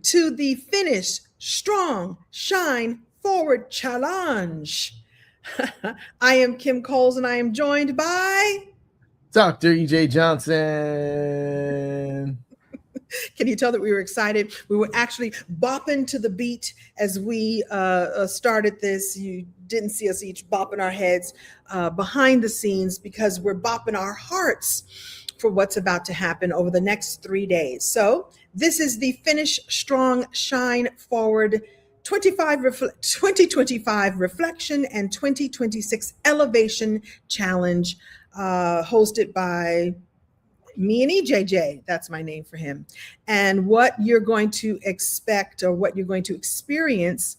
to the Finish Strong, Shine Forward Challenge. I am Kim Coles and I am joined by Dr. E.J. Johnson. Can you tell that we were excited? We were actually bopping to the beat as we started this. You didn't see us each bopping our heads behind the scenes because we're bopping our hearts for what's about to happen over the next 3 days. So this is the Finish Strong, Shine Forward 2025 Reflection and 2026 Elevation Challenge, hosted by me and EJJ. That's my name for him. And what you're going to expect or what you're going to experience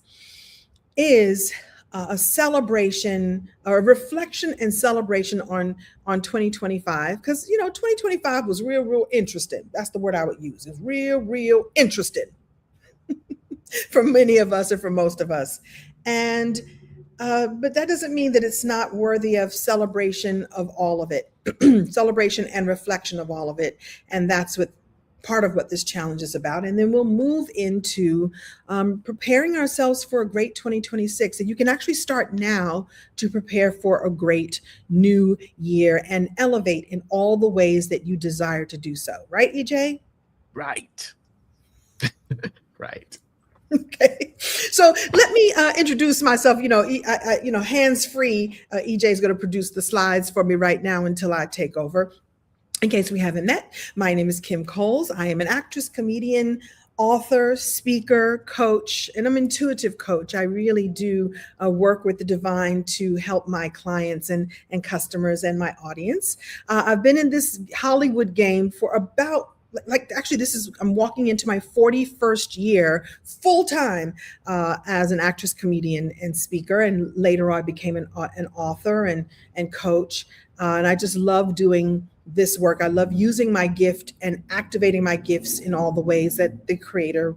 is a celebration or a reflection and celebration on 2025, because 2025 was real interesting. That's the word I would use, is real interesting for many of us or for most of us. And but that doesn't mean that it's not worthy of celebration of all of it, celebration and reflection of all of it. And that's what part of what this challenge is about. And then we'll move into preparing ourselves for a great 2026. And you can actually start now to prepare for a great new year and elevate in all the ways that you desire to do so. Right, EJ? Right. Right. Okay, so let me introduce myself. Hands-free. EJ is going to produce the slides for me right now until I take over. In case we haven't met, my name is Kim Coles. I am an actress, comedian, author, speaker, coach, and I'm an intuitive coach. I really do work with the divine to help my clients and customers and my audience. I've been in this Hollywood game for about I'm walking into my 41st year full time as an actress, comedian, and speaker. And later I became an author and coach. And I just love doing this work. I love using my gift and activating my gifts in all the ways that the Creator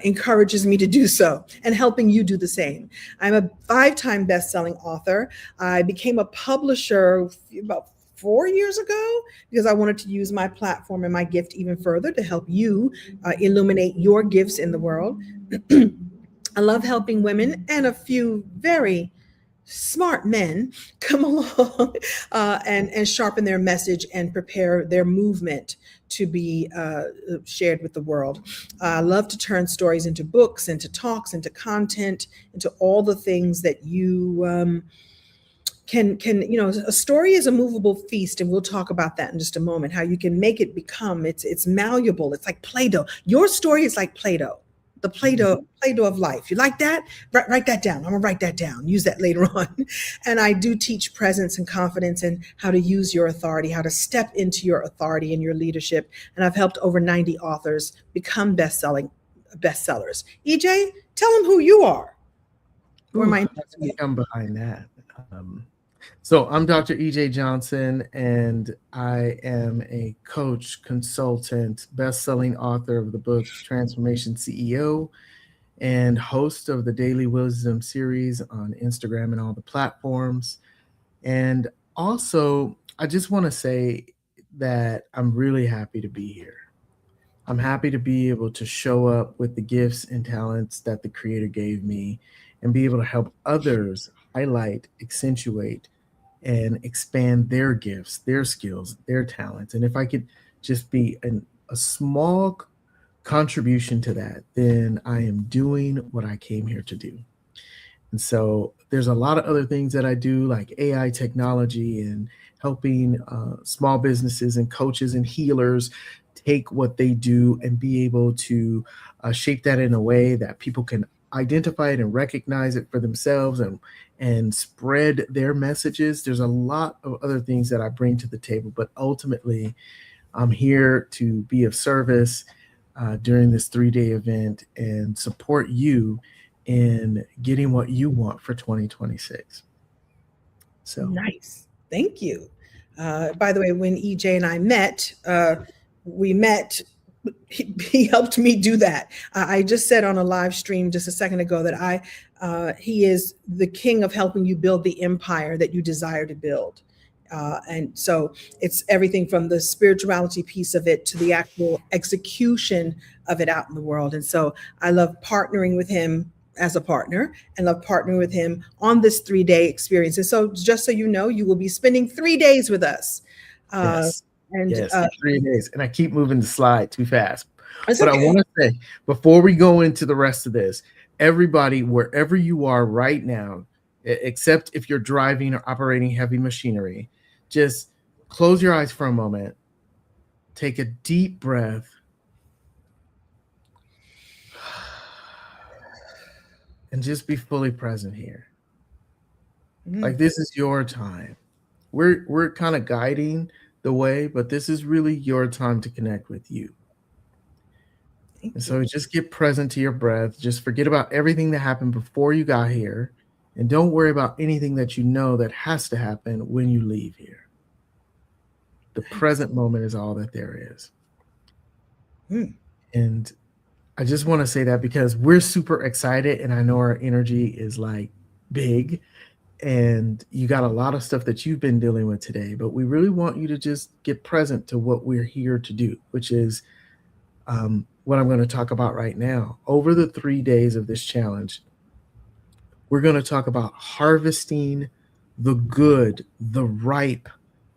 encourages me to do so, and helping you do the same. I'm a 5-time best-selling author. I became a publisher about 4 years ago because I wanted to use my platform and my gift even further to help you illuminate your gifts in the world. I love helping women and a few very smart men come along and sharpen their message and prepare their movement to be shared with the world. I love to turn stories into books, into talks, into content, into all the things that you can a story is a movable feast, and we'll talk about that in just a moment, how you can make it become, it's malleable. It's like Play-Doh. Your story is like Play-Doh, the Play-Doh of life. You like that? Write that down. I'm gonna write that down, use that later on. And I do teach presence and confidence and how to use your authority, how to step into your authority and your leadership. And I've helped over 90 authors become bestsellers. EJ, tell them who you are. I'm behind that. So I'm Dr. E.J. Johnson, and I am a coach, consultant, best-selling author of the book Transformation CEO, and host of the Daily Wisdom series on Instagram and all the platforms. And also, I just want to say that I'm really happy to be here. I'm happy to be able to show up with the gifts and talents that the Creator gave me and be able to help others highlight, accentuate, and expand their gifts, their skills, their talents. And if I could just be a small contribution to that, then I am doing what I came here to do. And so there's a lot of other things that I do, like AI technology and helping small businesses and coaches and healers take what they do and be able to shape that in a way that people can identify it and recognize it for themselves and spread their messages. There's a lot of other things that I bring to the table, but ultimately I'm here to be of service during this 3-day event and support you in getting what you want for 2026. So nice. Thank you. By the way, when EJ and I met, he helped me do that. I just said on a live stream just a second ago that he is the king of helping you build the empire that you desire to build. And so it's everything from the spirituality piece of it to the actual execution of it out in the world. And so I love partnering with him as a partner and love partnering with him on this 3-day experience. And so just so you know, you will be spending 3 days with us. Uh, Yes. and Yes. 3 days. And I keep moving the slide too fast. It's But I okay. want to say, before we go into the rest of this, everybody, wherever you are right now, except if you're driving or operating heavy machinery, just close your eyes for a moment, take a deep breath, and just be fully present here. Like, this is your time. We're kind of guiding the way, but this is really your time to connect with you. Thank And you. so just get present to your breath. Just forget about everything that happened before you got here. And don't worry about anything that you know that has to happen when you leave here. The present moment is all that there is. And I just want to say that because we're super excited and I know our energy is like big and you got a lot of stuff that you've been dealing with today, but we really want you to just get present to what we're here to do, which is what I'm going to talk about right now. Over the 3 days of this challenge, we're going to talk about harvesting the good, the ripe,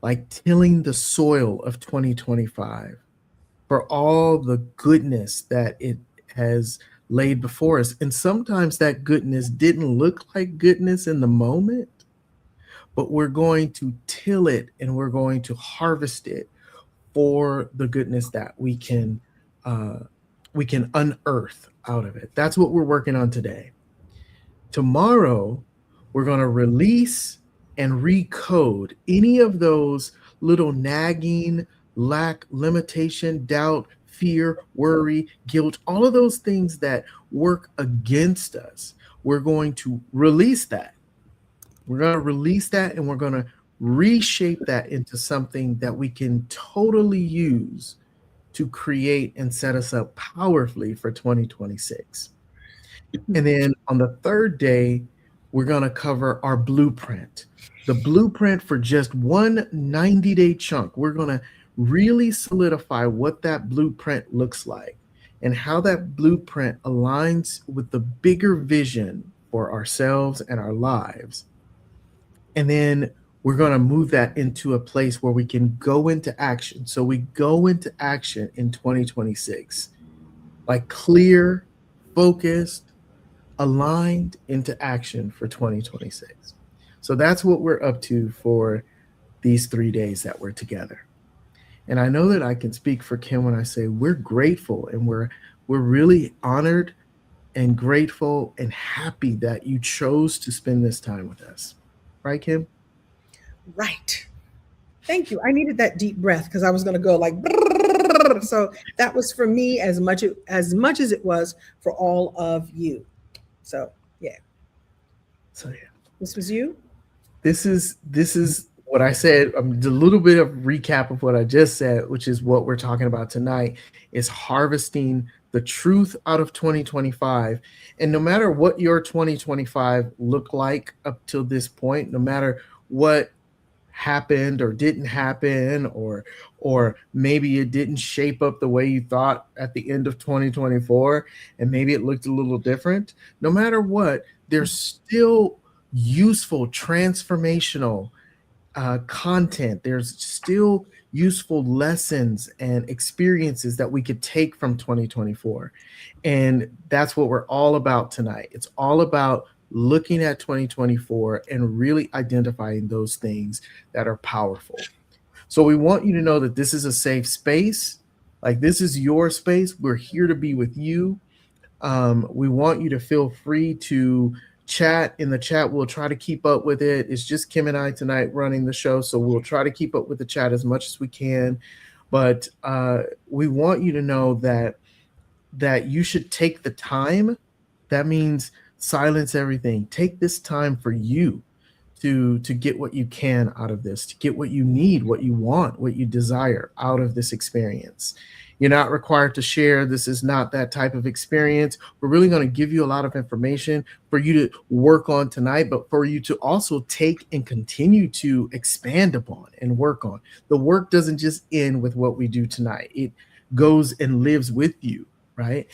like tilling the soil of 2025 for all the goodness that it has laid before us. And sometimes that goodness didn't look like goodness in the moment, but we're going to till it and we're going to harvest it for the goodness that we can unearth out of it. That's what we're working on today. Tomorrow, we're going to release and recode any of those little nagging, lack, limitation, doubt, fear, worry, guilt, all of those things that work against us. We're going to release that. We're going to release that and we're going to reshape that into something that we can totally use to create and set us up powerfully for 2026. And then on the third day, we're going to cover our blueprint, the blueprint for just one 90-day chunk. We're going to really solidify what that blueprint looks like and how that blueprint aligns with the bigger vision for ourselves and our lives. And then we're going to move that into a place where we can go into action. So we go into action in 2026, like clear, focused, aligned into action for 2026. So that's what we're up to for these 3 days that we're together. And I know that I can speak for Kim when I say we're grateful and we're really honored and grateful and happy that you chose to spend this time with us. Right, Kim? Right. Thank you. I needed that deep breath because I was going to go like, brrr. So that was for me as much as it was for all of you. So yeah. So yeah. This was you. This is what I said. A little bit of recap of what I just said, which is what we're talking about tonight, is harvesting the truth out of 2025. And no matter what your 2025 looked like up till this point, no matter what happened or didn't happen, or maybe it didn't shape up the way you thought at the end of 2024, and maybe it looked a little different. No matter what, there's still useful transformational content. There's still useful lessons and experiences that we could take from 2024. And that's what we're all about tonight. It's all about looking at 2024 and really identifying those things that are powerful. So we want you to know that this is a safe space. Like, this is your space. We're here to be with you. We want you to feel free to chat in the chat. We'll try to keep up with it. It's just Kim and I tonight running the show, so we'll try to keep up with the chat as much as we can. But we want you to know that you should take the time. That means silence everything. Take this time for you to get what you can out of this, to get what you need, what you want, what you desire out of this experience. You're not required to share. This is not that type of experience. We're really going to give you a lot of information for you to work on tonight, but for you to also take and continue to expand upon and work on. The work doesn't just end with what we do tonight. It goes and lives with you, right?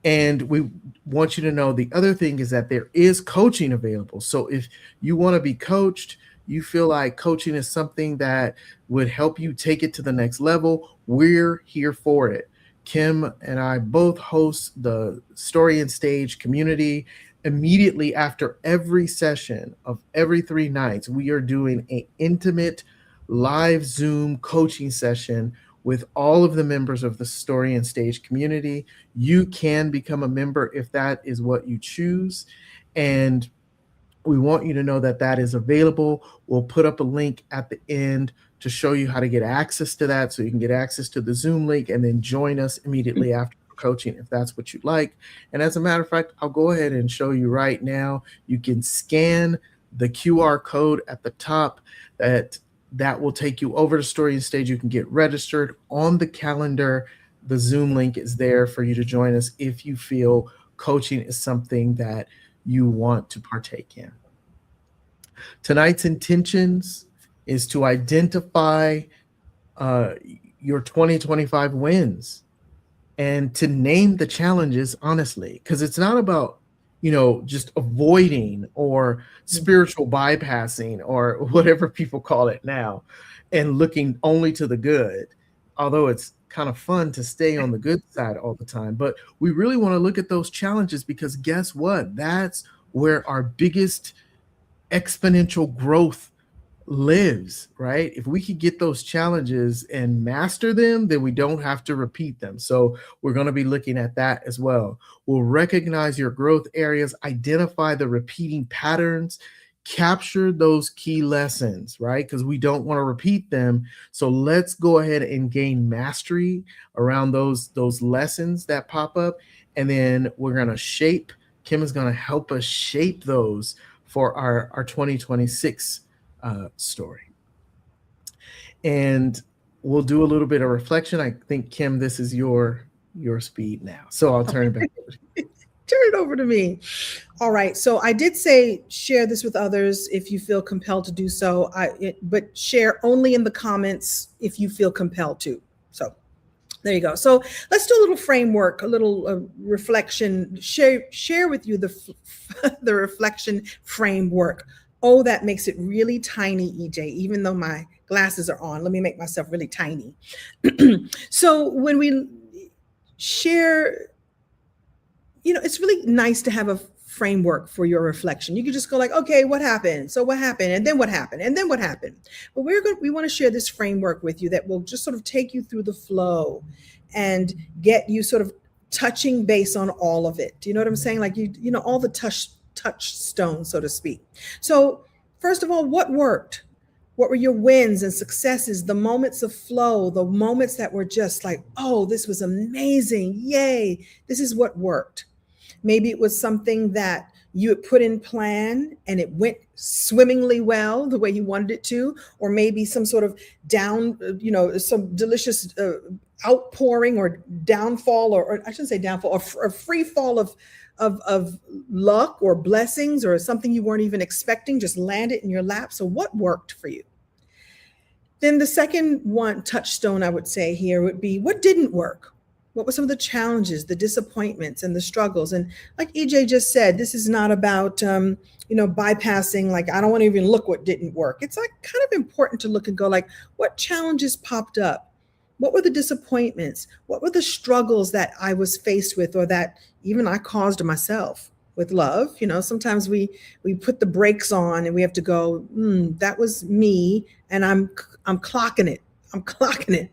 And we want you to know the other thing is that there is coaching available. So if you want to be coached, you feel like coaching is something that would help you take it to the next level, we're here for it. Kim and I both host the Story and Stage community. Immediately after every session of every 3 nights, we are doing an intimate live Zoom coaching session with all of the members of the Story and Stage community. You can become a member if that is what you choose. And we want you to know that that is available. We'll put up a link at the end to show you how to get access to that, so you can get access to the Zoom link and then join us immediately after coaching if that's what you'd like. And as a matter of fact, I'll go ahead and show you right now. You can scan the QR code at the top that will take you over to Story and Stage. You can get registered on the calendar. The Zoom link is there for you to join us if you feel coaching is something that you want to partake in. Tonight's intentions is to identify your 2025 wins and to name the challenges honestly, because it's not about just avoiding or spiritual bypassing or whatever people call it now and looking only to the good, although it's kind of fun to stay on the good side all the time. But we really want to look at those challenges, because guess what? That's where our biggest exponential growth lives, right? If we could get those challenges and master them, then we don't have to repeat them. So we're going to be looking at that as well. We'll recognize your growth areas, identify the repeating patterns, capture those key lessons, right? Because we don't want to repeat them. So let's go ahead and gain mastery around those lessons that pop up. And then we're going to shape, Kim is going to help us shape those for our 2026 story. And we'll do a little bit of reflection. I think, Kim, this is your speed now. So I'll turn it back over to you. Turn it over to me. All right. So I did say share this with others if you feel compelled to do so. But share only in the comments if you feel compelled to. So there you go. So let's do a little framework, a little reflection. Share with you the reflection framework. Oh, that makes it really tiny, EJ, even though my glasses are on. Let me make myself really tiny. So when we share, it's really nice to have a framework for your reflection. You could just go like, okay, what happened? So what happened? And then what happened? And then what happened? But we want to share this framework with you that will just sort of take you through the flow and get you sort of touching base on all of it. Do you know what I'm saying? Like, all the touchstones, so to speak. So first of all, what worked? What were your wins and successes, the moments of flow, the moments that were just like, oh, this was amazing. Yay. This is what worked. Maybe it was something that you had put in plan and it went swimmingly well the way you wanted it to, or maybe some sort of some delicious outpouring or downfall, or I shouldn't say downfall, or free fall of luck or blessings, or something you weren't even expecting just landed in your lap. So what worked for you? Then the second touchstone I would say here would be what didn't work. What were some of the challenges, the disappointments, and the struggles? And like EJ just said, this is not about bypassing, like, I don't want to even look what didn't work. It's like kind of important to look and go like, what challenges popped up? What were the disappointments? What were the struggles that I was faced with, or that even I caused myself with love? Sometimes we put the brakes on and we have to go, that was me, and I'm clocking it. I'm clocking it.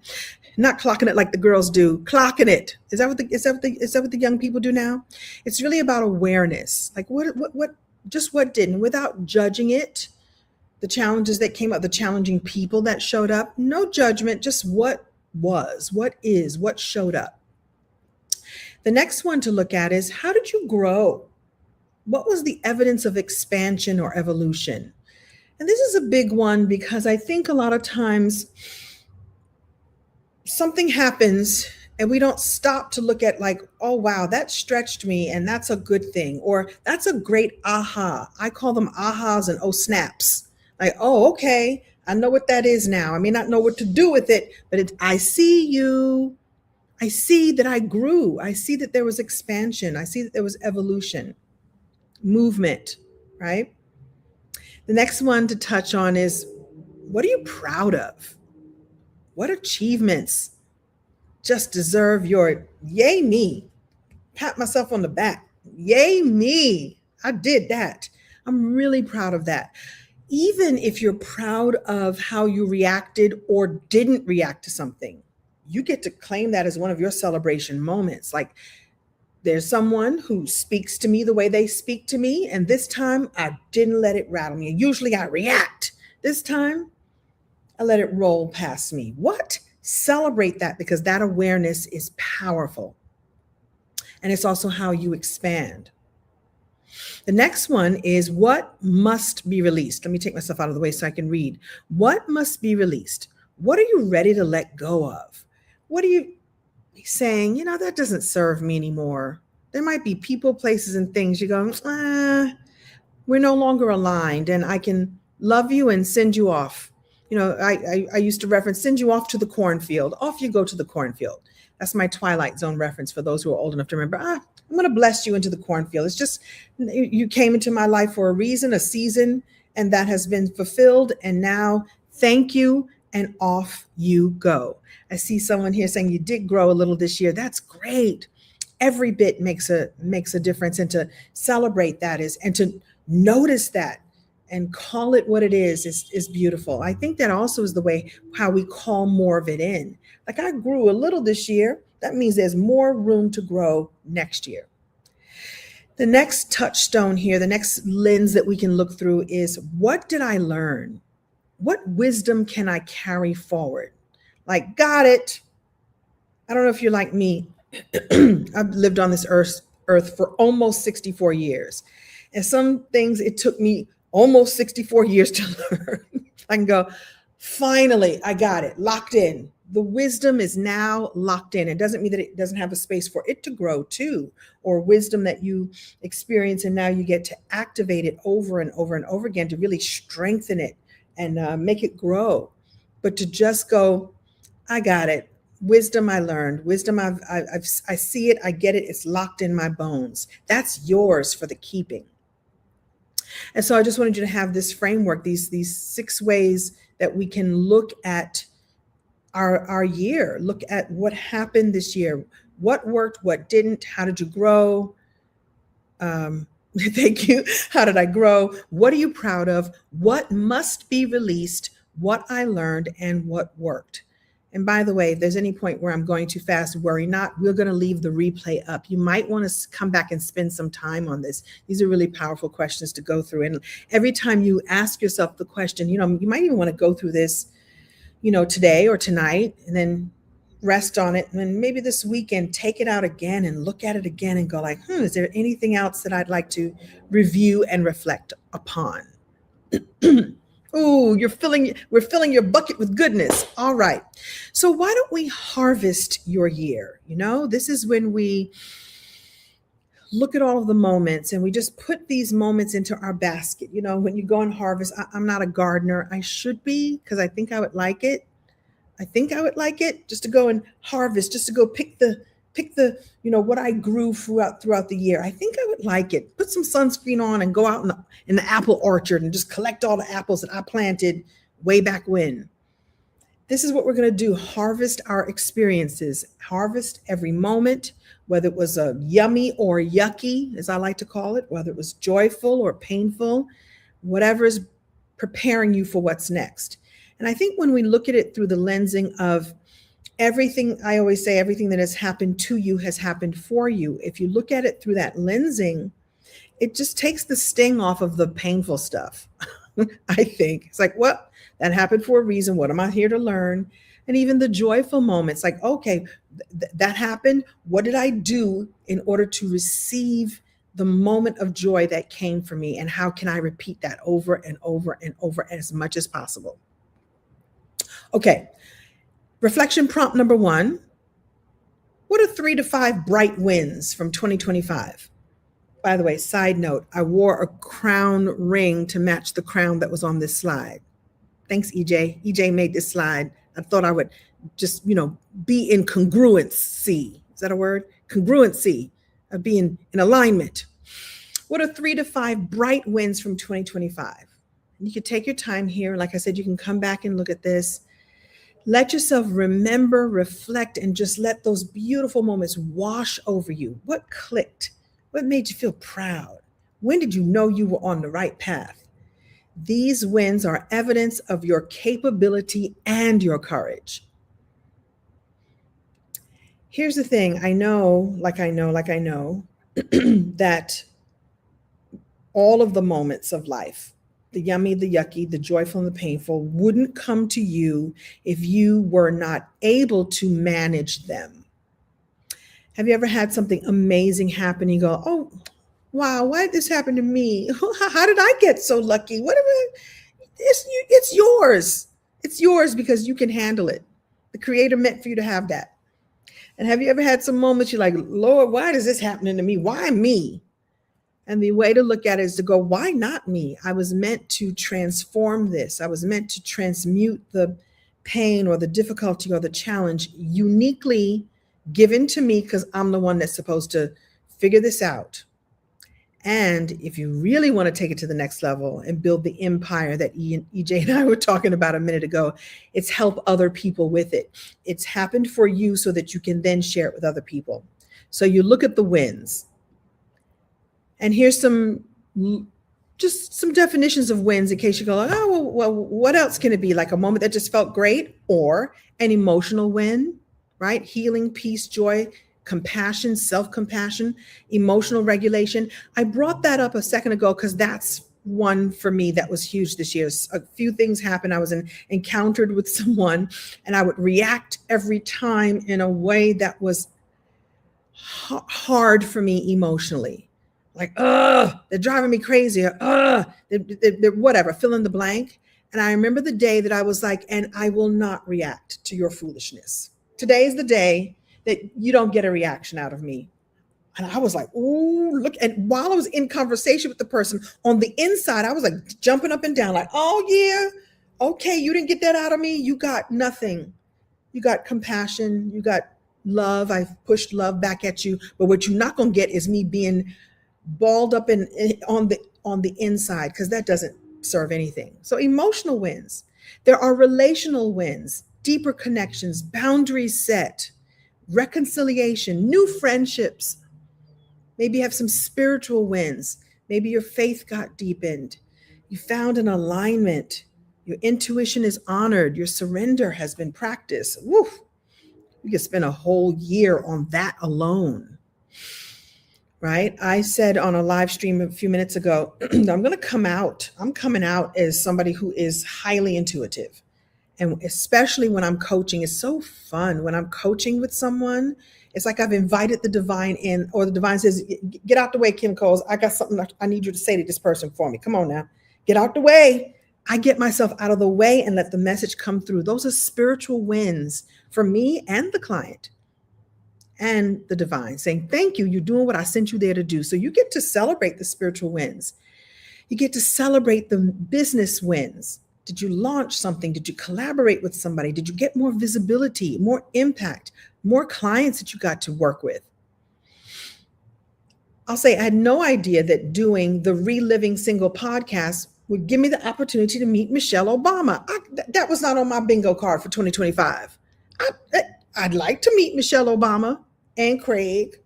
Not clocking it like the girls do, clocking it. Is that what the young people do now? It's really about awareness. Like what didn't, without judging it, the challenges that came up, the challenging people that showed up, no judgment, just what was, what is, what showed up. The next one to look at is, how did you grow? What was the evidence of expansion or evolution? And this is a big one because I think a lot of times something happens and we don't stop to look at like, oh, wow, that stretched me and that's a good thing. Or that's a great aha. I call them ahas and oh snaps. Like, oh, okay, I know what that is now. I may not know what to do with it, but I see you. I see that I grew. I see that there was expansion. I see that there was evolution, movement, right? The next one to touch on is, what are you proud of? What achievements just deserve your yay me? Pat myself on the back. Yay me. I did that. I'm really proud of that. Even if you're proud of how you reacted or didn't react to something, you get to claim that as one of your celebration moments. Like, there's someone who speaks to me the way they speak to me, and this time I didn't let it rattle me. Usually I react. This time I let it roll past me. What? Celebrate that, because that awareness is powerful. And it's also how you expand. The next one is, what must be released? Let me take myself out of the way so I can read. What must be released? What are you ready to let go of? What are you saying, that doesn't serve me anymore? There might be people, places, and things you go, we're no longer aligned, and I can love you and send you off. I used to reference, send you off to the cornfield. Off you go to the cornfield. That's my Twilight Zone reference for those who are old enough to remember. I'm going to bless you into the cornfield. It's just, you came into my life for a reason, a season, and that has been fulfilled. And now, thank you, and off you go. I see someone here saying you did grow a little this year. That's great. Every bit makes a difference, and to celebrate that and to notice that and call it what it is beautiful. I think that also is the way how we call more of it in. Like, I grew a little this year. That means there's more room to grow next year. The next touchstone here, the next lens that we can look through is, what did I learn? What wisdom can I carry forward? Like, got it. I don't know if you're like me. I've lived on this earth for almost 64 years. And some things it took me almost 64 years to learn. I can go, finally, I got it, locked in. The wisdom is now locked in. It doesn't mean that it doesn't have a space for it to grow too, or wisdom that you experience and now you get to activate it over and over and over again to really strengthen it and make it grow. But to just go, I got it. Wisdom I learned. Wisdom I see it. I get it. It's locked in my bones. That's yours for the keeping. And so I just wanted you to have this framework, these 6 ways that we can look at our year, look at what happened this year, what worked, what didn't, how did you grow? Thank you. How did I grow? What are you proud of? What must be released? What I learned and what worked. And by the way, if there's any point where I'm going too fast, worry not. We're going to leave the replay up. You might want to come back and spend some time on this. These are really powerful questions to go through. And every time you ask yourself the question, you might even want to go through this, today or tonight, and then rest on it. And then maybe this weekend, take it out again and look at it again and go like, is there anything else that I'd like to review and reflect upon? Ooh, we're filling your bucket with goodness. All right. So why don't we harvest your year? This is when we look at all of the moments and we just put these moments into our basket. When you go and harvest, I'm not a gardener. I should be, because I think I would like it. Just to go and harvest, just to go pick the, what I grew throughout the year. I think I would like it. Put some sunscreen on and go out in the apple orchard and just collect all the apples that I planted way back when. This is what we're going to do. Harvest our experiences. Harvest every moment, whether it was yummy or yucky, as I like to call it, whether it was joyful or painful, whatever is preparing you for what's next. And I think when we look at it through the lensing of everything, I always say everything that has happened to you has happened for you. If you look at it through that lensing, it just takes the sting off of the painful stuff. I think it's like, well, that happened for a reason. What am I here to learn? And even the joyful moments, like, okay, that happened. What did I do in order to receive the moment of joy that came for me, and how can I repeat that over and over and over as much as possible? Okay, reflection prompt number 1. What are 3 to 5 bright wins from 2025? By the way, side note, I wore a crown ring to match the crown that was on this slide. Thanks, EJ. EJ made this slide. I thought I would just, be in congruency. Is that a word? Congruency, be in alignment. What are 3 to 5 bright wins from 2025? And you can take your time here. Like I said, you can come back and look at this. Let yourself remember, reflect, and just let those beautiful moments wash over you. What clicked? What made you feel proud? When did you know you were on the right path? These wins are evidence of your capability and your courage. Here's the thing. I know that all of the moments of life, the yummy, the yucky, the joyful, and the painful, wouldn't come to you if you were not able to manage them. Have you ever had something amazing happen? You go, oh, wow, why did this happen to me? How did I get so lucky? It's yours. It's yours because you can handle it. The Creator meant for you to have that. And have you ever had some moments you're like, Lord, why is this happening to me? Why me? And the way to look at it is to go, why not me? I was meant to transform this. I was meant to transmute the pain or the difficulty or the challenge uniquely given to me because I'm the one that's supposed to figure this out. And if you really want to take it to the next level and build the empire that EJ and I were talking about a minute ago, it's help other people with it. It's happened for you so that you can then share it with other people. So you look at the wins. And here's some definitions of wins in case you go, oh, well, what else can it be? Like a moment that just felt great, or an emotional win, right? Healing, peace, joy, compassion, self-compassion, emotional regulation. I brought that up a second ago because that's one for me that was huge this year. A few things happened. I was encountered with someone and I would react every time in a way that was hard for me emotionally. Like, they're driving me crazy. They're whatever, fill in the blank. And I remember the day that I was like, and I will not react to your foolishness. Today is the day that you don't get a reaction out of me. And I was like, ooh, look. And while I was in conversation with the person on the inside, I was like jumping up and down like, oh yeah, okay, you didn't get that out of me. You got nothing. You got compassion. You got love. I've pushed love back at you. But what you're not going to get is me being balled up on the inside, because that doesn't serve anything. So emotional wins. There are relational wins, deeper connections, boundaries set, reconciliation, new friendships. Maybe you have some spiritual wins. Maybe your faith got deepened. You found an alignment. Your intuition is honored. Your surrender has been practiced. Woo! You could spend a whole year on that alone. Right? I said on a live stream a few minutes ago, I'm coming out as somebody who is highly intuitive. And especially when I'm coaching, it's so fun. When I'm coaching with someone, it's like I've invited the divine in, or the divine says, get out the way, Kim Coles. I got something I need you to say to this person for me. Come on now, get out the way. I get myself out of the way and let the message come through. Those are spiritual wins for me and the client. And the divine saying, thank you, you're doing what I sent you there to do. So you get to celebrate the spiritual wins. You get to celebrate the business wins. Did you launch something? Did you collaborate with somebody? Did you get more visibility, more impact, more clients that you got to work with? I'll say I had no idea that doing the Reliving Single podcast would give me the opportunity to meet Michelle Obama. That was not on my bingo card for 2025. I'd like to meet Michelle Obama and Craig,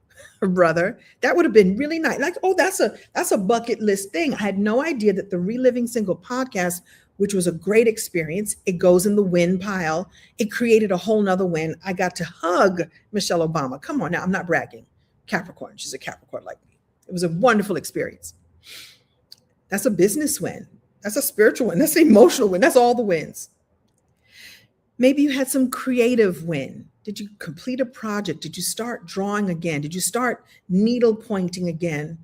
her brother. That would have been really nice. Like, oh, that's a bucket list thing. I had no idea that the Reliving Single podcast, which was a great experience, it goes in the win pile. It created a whole nother win. I got to hug Michelle Obama. Come on now, I'm not bragging. Capricorn, she's a Capricorn like me. It was a wonderful experience. That's a business win. That's a spiritual win. That's an emotional win. That's all the wins. Maybe you had some creative win. Did you complete a project? Did you start drawing again? Did you start needle pointing again?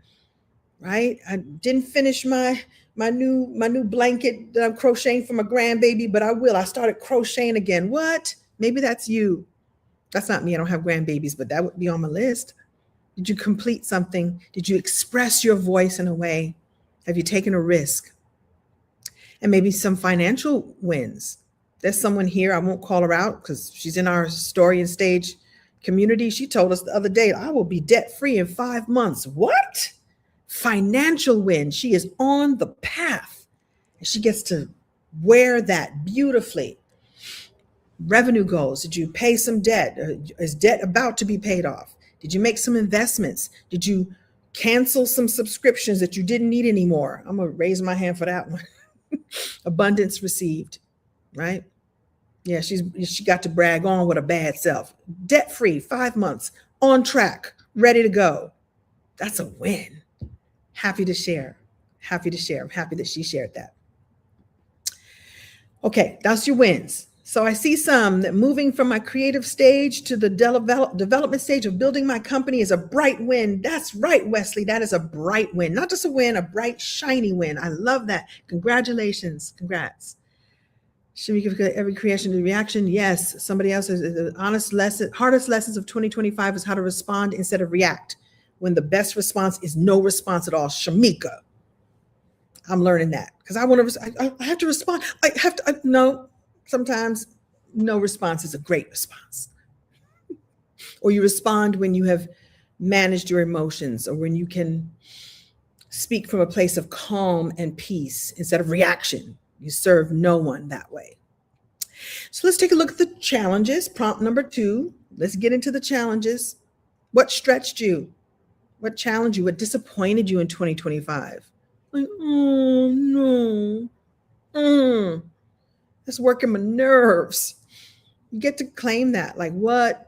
right? I didn't finish my new blanket that I'm crocheting for my grandbaby, but I will. I started crocheting again. What? Maybe that's you. That's not me. I don't have grandbabies, but that would be on my list. Did you complete something? Did you express your voice in a way? Have you taken a risk? And maybe some financial wins. There's someone here, I won't call her out because she's in our story and stage community. She told us the other day, I will be debt free in 5 months. What? Financial win. She is on the path. And she gets to wear that beautifully. Revenue goals. Did you pay some debt? Is debt about to be paid off? Did you make some investments? Did you cancel some subscriptions that you didn't need anymore? I'm going to raise my hand for that one. Abundance received, right? Yeah, she got to brag on with a bad self. Debt free, 5 months, on track, ready to go. That's a win. Happy to share. Happy to share. I'm happy that she shared that. Okay, that's your wins. So I see some that moving from my creative stage to the development stage of building my company is a bright win. That's right, Wesley. That is a bright win. Not just a win, a bright, shiny win. I love that. Congratulations. Congrats. Should we give every creation a reaction? Yes. Somebody else says the hardest lessons of 2025 is how to respond instead of react when the best response is no response at all. Shamika. I'm learning that because I have to respond. No, sometimes no response is a great response. Or you respond when you have managed your emotions or when you can speak from a place of calm and peace instead of reaction. You serve no one that way. So let's take a look at the challenges. Prompt number 2. Let's get into the challenges. What stretched you? What challenged you? What disappointed you in 2025? Like, oh no. That's working my nerves. You get to claim that. Like, what?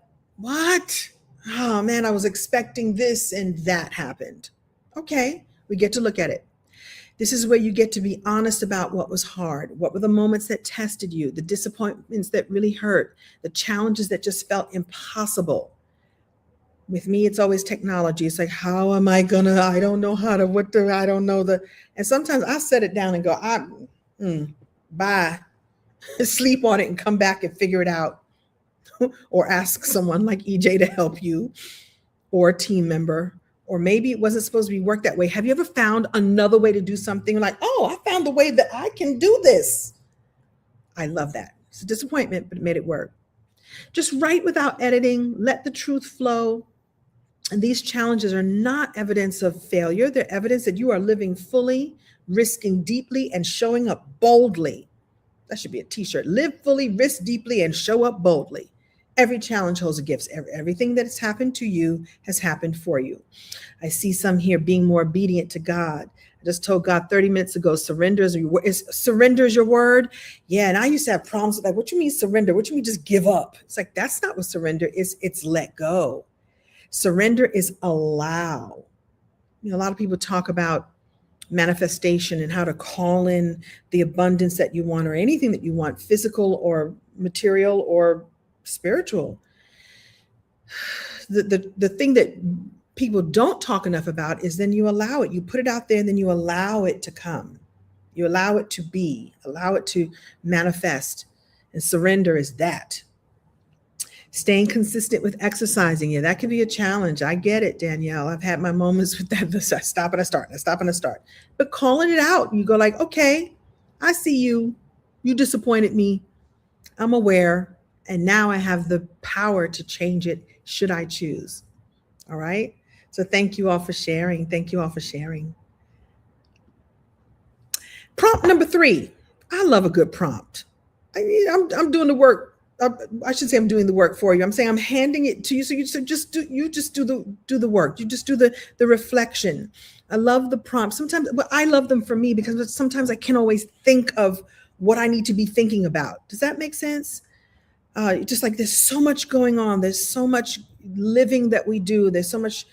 Oh man, I was expecting this and that happened. Okay, we get to look at it. This is where you get to be honest about what was hard. What were the moments that tested you, the disappointments that really hurt, the challenges that just felt impossible. With me, it's always technology. It's like, how am I gonna, I don't know how to, I don't know and sometimes I set it down and go, bye, sleep on it and come back and figure it out. Or ask someone like EJ to help you or a team member. Or maybe it wasn't supposed to be worked that way. Have you ever found another way to do something like, oh, I found the way that I can do this? I love that. It's a disappointment, but it made it work. Just write without editing. Let the truth flow. And these challenges are not evidence of failure. They're evidence that you are living fully, risking deeply, and showing up boldly. That should be a t-shirt. Live fully, risk deeply, and show up boldly. Every challenge holds a gift. Everything that has happened to you has happened for you. I see some here being more obedient to God. I just told God 30 minutes ago, surrender is your word. Yeah, and I used to have problems with that. What you mean surrender? What you mean just give up? It's like, that's not what surrender is. It's let go. Surrender is allow. A lot of people talk about manifestation and how to call in the abundance that you want or anything that you want, physical or material or spiritual. The thing that people don't talk enough about is then you allow it. You put it out there and then you allow it to come. You allow it to be, allow it to manifest. And surrender is that. Staying consistent with exercising. Yeah, that could be a challenge. I get it, Danielle. I've had my moments with that. I stop and I start. But calling it out, you go like, okay, I see you. You disappointed me. I'm aware. And now I have the power to change it should I choose. All right. So thank you all for sharing. Prompt number 3. I love a good prompt. I'm doing the work. I should say I'm doing the work for you. I'm saying I'm handing it to you. So you just do the work. You just do the reflection. I love the prompt. Sometimes, but I love them for me because sometimes I can't always think of what I need to be thinking about. Does that make sense? Just like there's so much going on. There's so much living that we do. There's so much,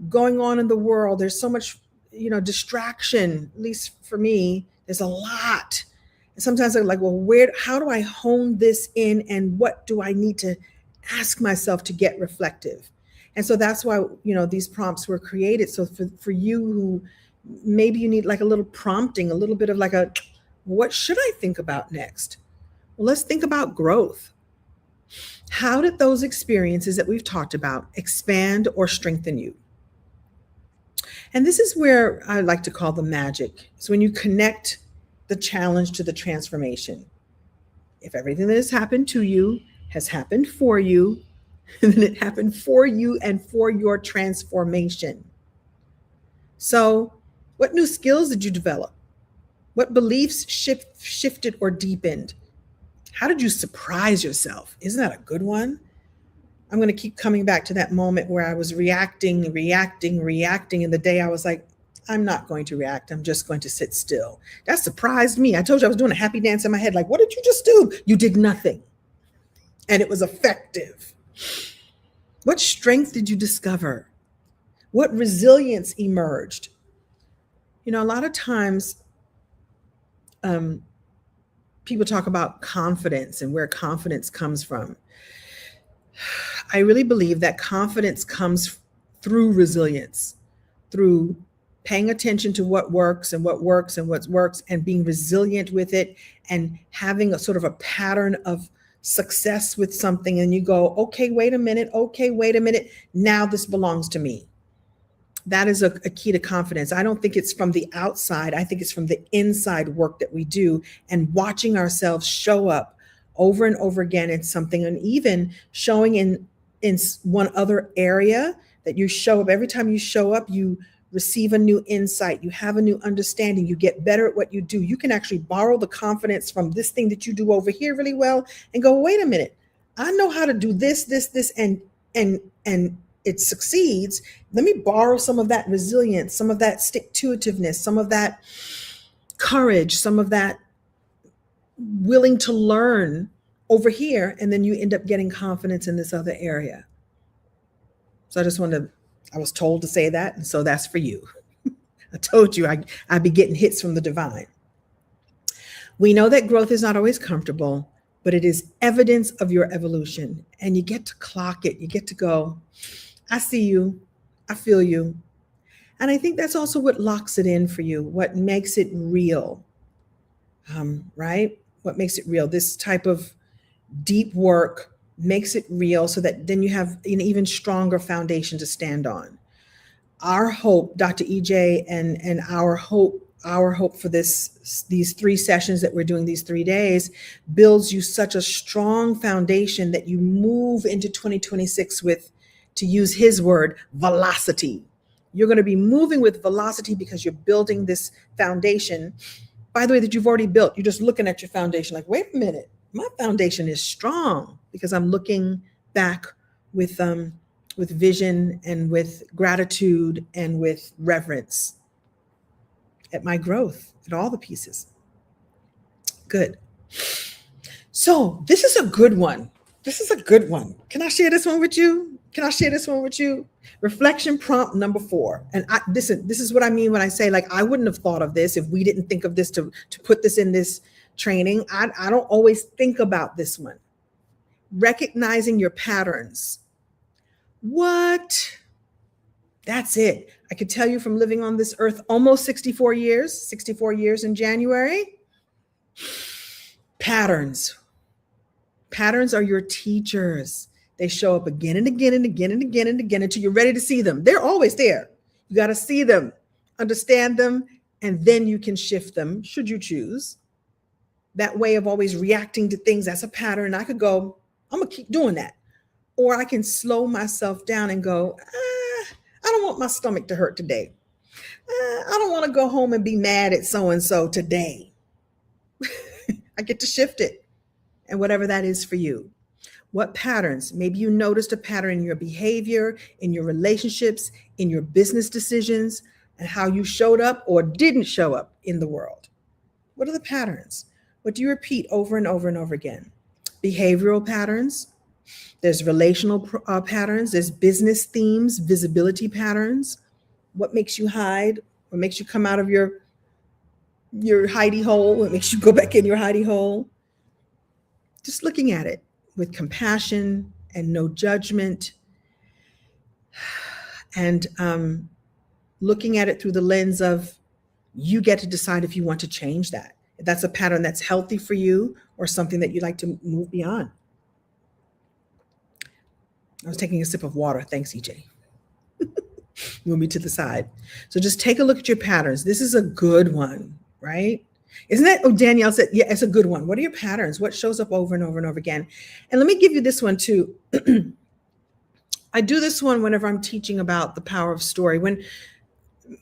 going on in the world. There's so much, distraction, at least for me, there's a lot. And sometimes I'm like, well, how do I hone this in and what do I need to ask myself to get reflective? And so that's why, these prompts were created. So for you who maybe you need like a little prompting, a little bit of like what should I think about next? Well, let's think about growth. How did those experiences that we've talked about expand or strengthen you? And this is where I like to call the magic. So when you connect the challenge to the transformation, if everything that has happened to you has happened for you, then it happened for you and for your transformation. So what new skills did you develop? What beliefs shifted or deepened? How did you surprise yourself? Isn't that a good one? I'm going to keep coming back to that moment where I was reacting. And the day I was like, I'm not going to react. I'm just going to sit still. That surprised me. I told you I was doing a happy dance in my head. Like, what did you just do? You did nothing. And it was effective. What strength did you discover? What resilience emerged? A lot of times people talk about confidence and where confidence comes from. I really believe that confidence comes through resilience, through paying attention to what works and what works and being resilient with it and having a sort of a pattern of success with something. And you go, okay, wait a minute. Now this belongs to me. That is a key to confidence. I don't think it's from the outside. I think it's from the inside work that we do and watching ourselves show up over and over again in something, and even showing in one other area that you show up. Every time you show up, you receive a new insight. You have a new understanding. You get better at what you do. You can actually borrow the confidence from this thing that you do over here really well and go, wait a minute, I know how to do this, and it succeeds. Let me borrow some of that resilience, some of that stick-to-itiveness, some of that courage, some of that willing to learn over here. And then you end up getting confidence in this other area. So I was told to say that. And so that's for you. I told you I'd be getting hits from the divine. We know that growth is not always comfortable, but it is evidence of your evolution. And you get to clock it. You get to go, I see you. I feel you. And I think that's also what locks it in for you, what makes it real, right? What makes it real? This type of deep work makes it real so that then you have an even stronger foundation to stand on. Our hope, Dr. EJ, and our hope for these 3 sessions that we're doing, these 3 days, builds you such a strong foundation that you move into 2026 with, to use his word, velocity. You're going to be moving with velocity because you're building this foundation, by the way, that you've already built. You're just looking at your foundation like, wait a minute, my foundation is strong because I'm looking back with vision and with gratitude and with reverence at my growth, at all the pieces. Good. So this is a good one. Can I share this one with you? Reflection prompt number 4. And this is what I mean when I say, like, I wouldn't have thought of this if we didn't think of this to put this in this training. I don't always think about this one. Recognizing your patterns. What? That's it. I could tell you from living on this earth almost 64 years in January. Patterns are your teachers. They show up again and again and again and again and again until you're ready to see them. They're always there. You got to see them, understand them, and then you can shift them should you choose. That way of always reacting to things, that's a pattern. I could go, I'm going to keep doing that. Or I can slow myself down and go, I don't want my stomach to hurt today. I don't want to go home and be mad at so-and-so today. I get to shift it. And whatever that is for you. What patterns? Maybe you noticed a pattern in your behavior, in your relationships, in your business decisions, and how you showed up or didn't show up in the world. What are the patterns? What do you repeat over and over and over again? Behavioral patterns. There's relational patterns. There's business themes, visibility patterns. What makes you hide? What makes you come out of your hidey hole? What makes you go back in your hidey hole? Just looking at it with compassion and no judgment. And looking at it through the lens of you get to decide if you want to change that. If that's a pattern that's healthy for you or something that you'd like to move beyond. I was taking a sip of water. Thanks, EJ. Move me to the side. So just take a look at your patterns. This is a good one, right? Isn't that, oh, Danielle said, yeah, it's a good one. What are your patterns? What shows up over and over and over again? And let me give you this one too. I do this one whenever I'm teaching about the power of story. When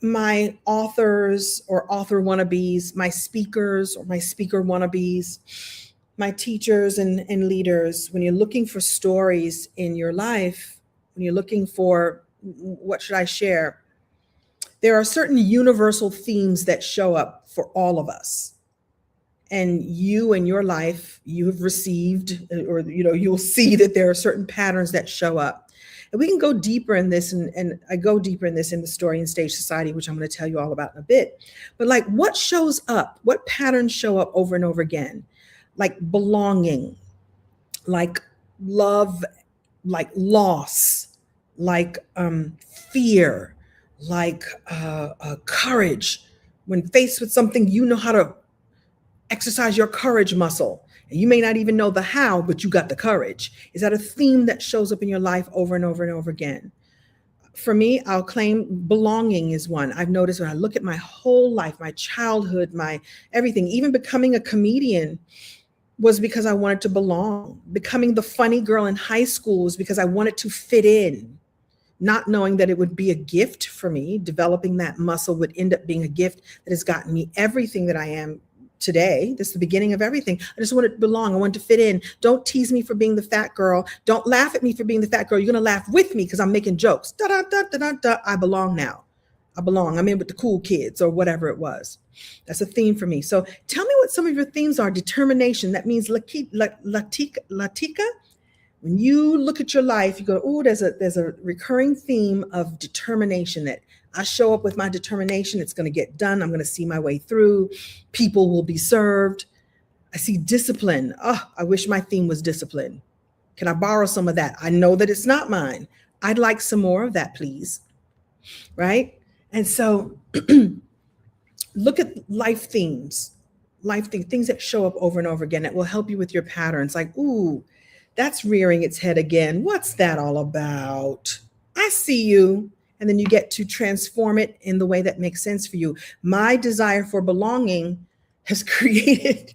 my authors or author wannabes, my speakers or my speaker wannabes, my teachers and leaders, when you're looking for stories in your life, when you're looking for what should I share, there are certain universal themes that show up for all of us. And you in your life, you have received, or you'll see that there are certain patterns that show up. And we can go deeper in this, and I go deeper in this in the Story and Stage Society, which I'm going to tell you all about in a bit. But like, what shows up? What patterns show up over and over again? Like belonging, like love, like loss, like fear, like courage. When faced with something, you know how to exercise your courage muscle. And you may not even know the how, but you got the courage. Is that a theme that shows up in your life over and over and over again? For me, I'll claim belonging is one. I've noticed when I look at my whole life, my childhood, my everything, even becoming a comedian was because I wanted to belong. Becoming the funny girl in high school was because I wanted to fit in, not knowing that it would be a gift for me. Developing that muscle would end up being a gift that has gotten me everything that I am today. This is the beginning of everything. I just wanted to belong. I wanted to fit in. Don't tease me for being the fat girl. Don't laugh at me for being the fat girl. You're going to laugh with me because I'm making jokes. Da, da, da, da, da, da. I belong now. I belong. I'm in with the cool kids or whatever it was. That's a theme for me. So tell me what some of your themes are. Determination. That means latika. When you look at your life, you go, oh, there's a recurring theme of determination, that I show up with my determination. It's going to get done. I'm going to see my way through. People will be served. I see discipline. Oh, I wish my theme was discipline. Can I borrow some of that? I know that it's not mine. I'd like some more of that, please. Right? And so look at life themes, things that show up over and over again that will help you with your patterns. Like, ooh, that's rearing its head again. What's that all about? I see you. And then you get to transform it in the way that makes sense for you. My desire for belonging has created,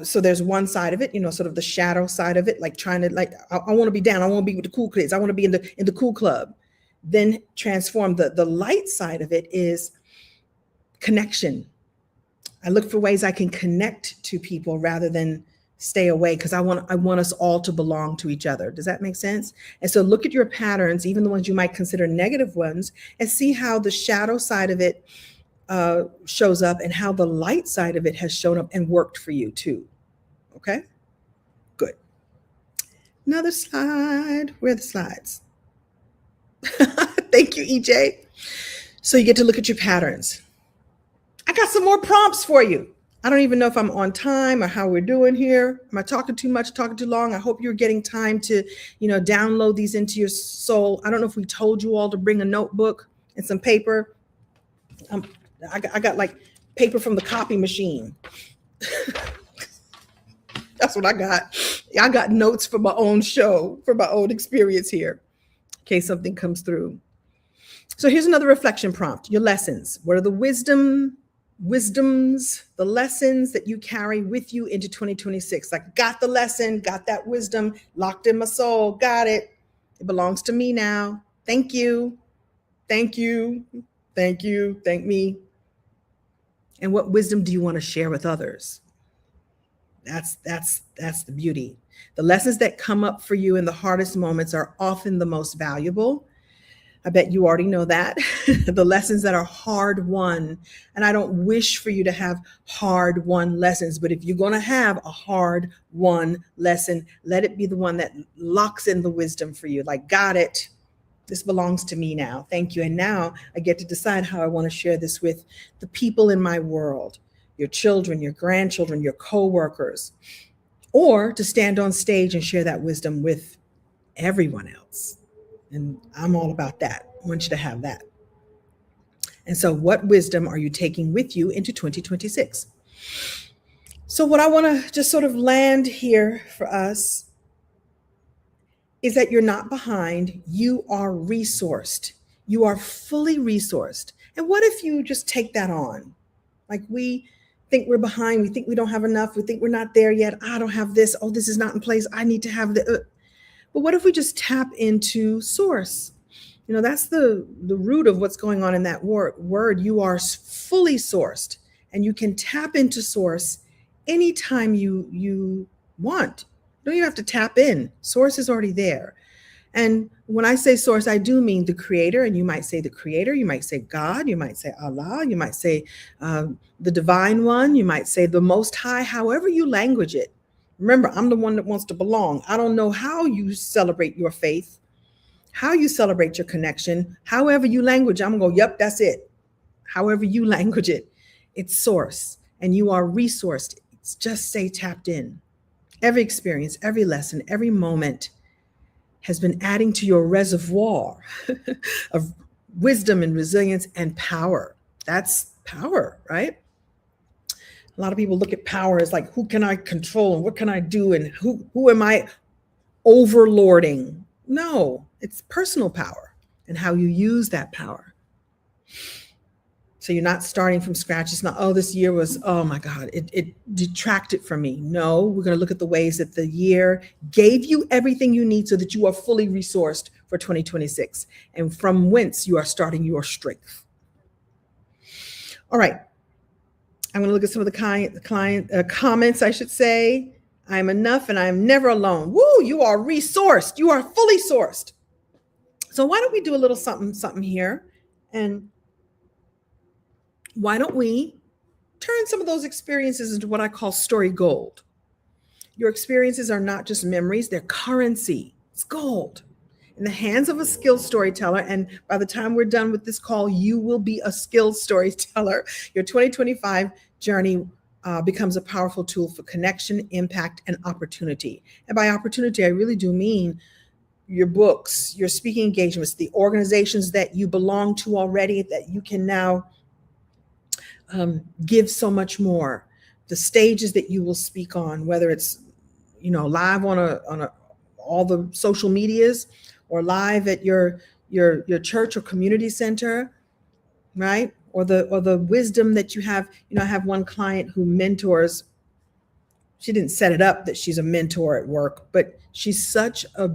so there's one side of it, sort of the shadow side of it, like trying to, like, I want to be down. I want to be with the cool kids. I want to be in the cool club. Then transform the light side of it is connection. I look for ways I can connect to people rather than stay away, because I want us all to belong to each other. Does that make sense? And so look at your patterns, even the ones you might consider negative ones, and see how the shadow side of it shows up and how the light side of it has shown up and worked for you too. Okay, good. Another slide. Where are the slides? Thank you, EJ. So you get to look at your patterns. I got some more prompts for you. I don't even know if I'm on time or how we're doing here. Am I talking too much, talking too long? I hope you're getting time to, download these into your soul. I don't know if we told you all to bring a notebook and some paper. I got like paper from the copy machine. That's what I got. I got notes for my own show, for my own experience here, in case something comes through. So here's another reflection prompt. Your lessons. What are the wisdoms, the lessons that you carry with you into 2026? Like, got the lesson, got that wisdom locked in my soul, got it. It belongs to me now. Thank you. Thank you. Thank you. Thank me. And what wisdom do you want to share with others? That's the beauty. The lessons that come up for you in the hardest moments are often the most valuable. I bet you already know that. The lessons that are hard won. And I don't wish for you to have hard won lessons, but if you're going to have a hard won lesson, let it be the one that locks in the wisdom for you. Like, got it. This belongs to me now. Thank you. And now I get to decide how I want to share this with the people in my world, your children, your grandchildren, your coworkers, or to stand on stage and share that wisdom with everyone else. And I'm all about that. I want you to have that. And so, what wisdom are you taking with you into 2026? So, what I want to just sort of land here for us is that you're not behind, you are resourced. You are fully resourced. And what if you just take that on? Like, we think we're behind, we think we don't have enough, we think we're not there yet. I don't have this. Oh, this is not in place. I need to have the. But what if we just tap into source? You know, that's the root of what's going on in that word. You are fully sourced, and you can tap into source anytime you want. You don't even have to tap in. Source is already there. And when I say source, I do mean the creator. And you might say the creator, you might say God, you might say Allah, you might say the divine one, you might say the most high, however you language it. Remember, I'm the one that wants to belong. I don't know how you celebrate your faith, how you celebrate your connection, however you language, I'm gonna go, yep, that's it. However you language it, it's source, and you are resourced. It's just say tapped in. Every experience, every lesson, every moment has been adding to your reservoir of wisdom and resilience and power. That's power, right? A lot of people look at power as like, who can I control and what can I do and who am I overlording? No, it's personal power and how you use that power. So you're not starting from scratch. It's not, oh, this year was, oh my God, it detracted from me. No, we're going to look at the ways that the year gave you everything you need so that you are fully resourced for 2026 and from whence you are starting your strength. All right. I'm going to look at some of the comments, I should say. I'm enough and I'm never alone. Woo, you are resourced. You are fully sourced. So why don't we do a little something here? And why don't we turn some of those experiences into what I call story gold? Your experiences are not just memories, they're currency. It's gold in the hands of a skilled storyteller. And by the time we're done with this call, you will be a skilled storyteller. Your 2025 journey becomes a powerful tool for connection, impact, and opportunity. And by opportunity, I really do mean your books, your speaking engagements, the organizations that you belong to already that you can now give so much more. The stages that you will speak on, whether it's live on all the social medias or live at your church or community center, right? Or the wisdom that you have. I have one client who mentors. She didn't set it up that she's a mentor at work, but she's such a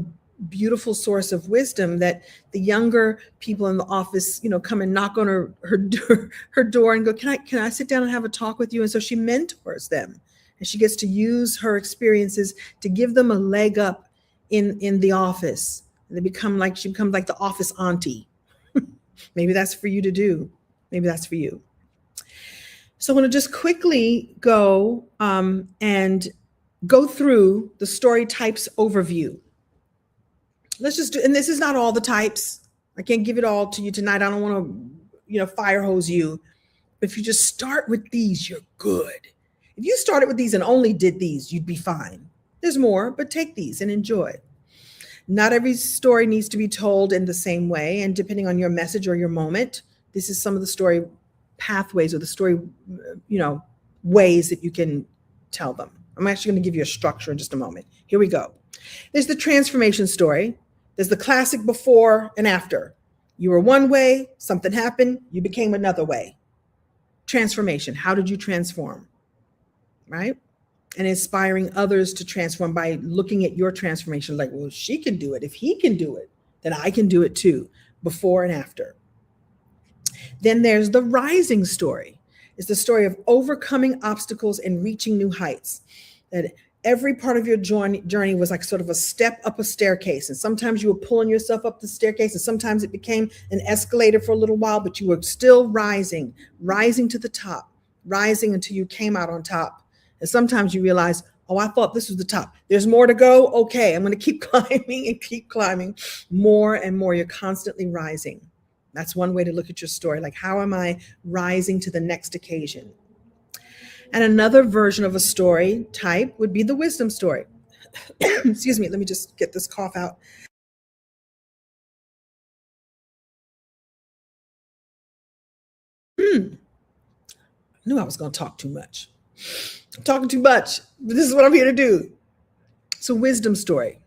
beautiful source of wisdom that the younger people in the office, come and knock on her door and go, can I sit down and have a talk with you? And so she mentors them, and she gets to use her experiences to give them a leg up in the office. And she becomes like the office auntie. Maybe that's for you to do. Maybe that's for you. So I'm going to just quickly go and go through the story types overview. Let's just do, and this is not all the types. I can't give it all to you tonight. I don't want to, fire hose you. But if you just start with these, you're good. If you started with these and only did these, you'd be fine. There's more, but take these and enjoy. Not every story needs to be told in the same way. And depending on your message or your moment, this is some of the story pathways or the story, ways that you can tell them. I'm actually going to give you a structure in just a moment. Here we go. There's the transformation story. There's the classic before and after. You were one way, something happened, you became another way. Transformation. How did you transform? Right? And inspiring others to transform by looking at your transformation like, well, she can do it. If he can do it, then I can do it too, before and after. Then there's the rising story. It's the story of overcoming obstacles and reaching new heights. That every part of your journey was like sort of a step up a staircase. And sometimes you were pulling yourself up the staircase, and sometimes it became an escalator for a little while, but you were still rising to the top, rising until you came out on top. And sometimes you realize, oh, I thought this was the top. There's more to go. Okay, I'm going to keep climbing and keep climbing more and more. You're constantly rising. That's one way to look at your story. Like, how am I rising to the next occasion? And another version of a story type would be the wisdom story. Excuse me, let me just get this cough out. Knew I was going to talk too much. I'm talking too much, but this is what I'm here to do. So, wisdom story.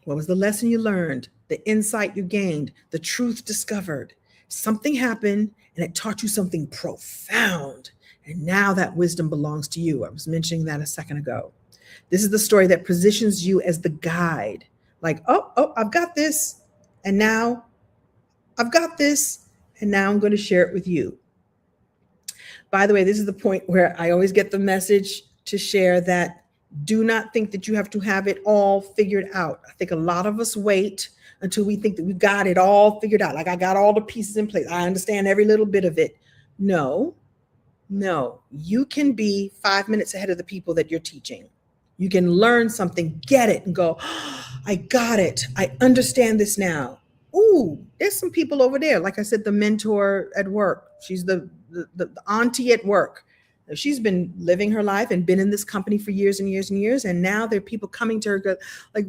What was the lesson you learned? The insight you gained? The truth discovered? Something happened and it taught you something profound. And now that wisdom belongs to you. I was mentioning that a second ago. This is the story that positions you as the guide. Like, oh, I've got this. And now I've got this. And now I'm going to share it with you. By the way, this is the point where I always get the message to share that do not think that you have to have it all figured out. I think a lot of us wait until we think that we've got it all figured out. Like I got all the pieces in place. I understand every little bit of it. No, you can be 5 minutes ahead of the people that you're teaching. You can learn something, get it, and go, oh, I got it. I understand this now. Ooh, there's some people over there. Like I said, the mentor at work. She's the auntie at work. She's been living her life and been in this company for years and years and years. And now there are people coming to her like,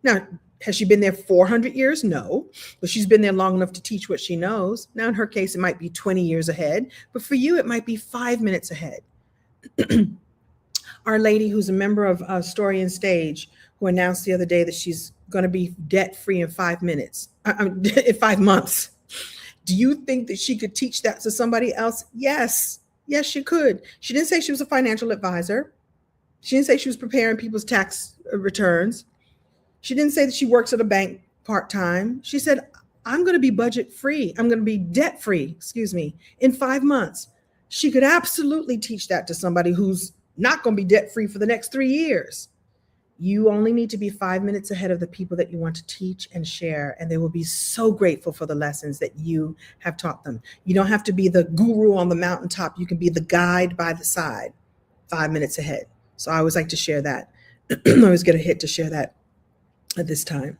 now, has she been there 400 years? No, but she's been there long enough to teach what she knows. Now, in her case, it might be 20 years ahead, but for you, it might be 5 minutes ahead. Our lady who's a member of Story and Stage, who announced the other day that she's going to be debt-free in 5 minutes, in 5 months. Do you think that she could teach that to somebody else? Yes, she could. She didn't say she was a financial advisor. She didn't say she was preparing people's tax returns. She didn't say that she works at a bank part-time. She said, I'm going to be budget-free. I'm going to be debt-free, in 5 months. She could absolutely teach that to somebody who's not going to be debt-free for the next 3 years. You only need to be 5 minutes ahead of the people that you want to teach and share, and they will be so grateful for the lessons that you have taught them. You don't have to be the guru on the mountaintop. You can be the guide by the side, 5 minutes ahead. So I always like to share that. I always get a hit to share that at this time.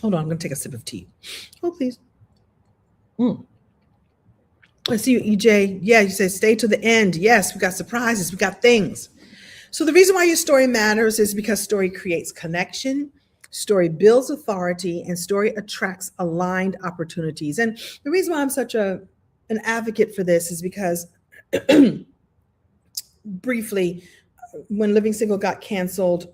Hold on, I'm going to take a sip of tea. Oh, please. I see you, EJ. Yeah, you said stay to the end. Yes, we got surprises. We got things. So the reason why your story matters is because story creates connection, story builds authority, and story attracts aligned opportunities. And the reason why I'm such an advocate for this is because briefly, when Living Single got canceled,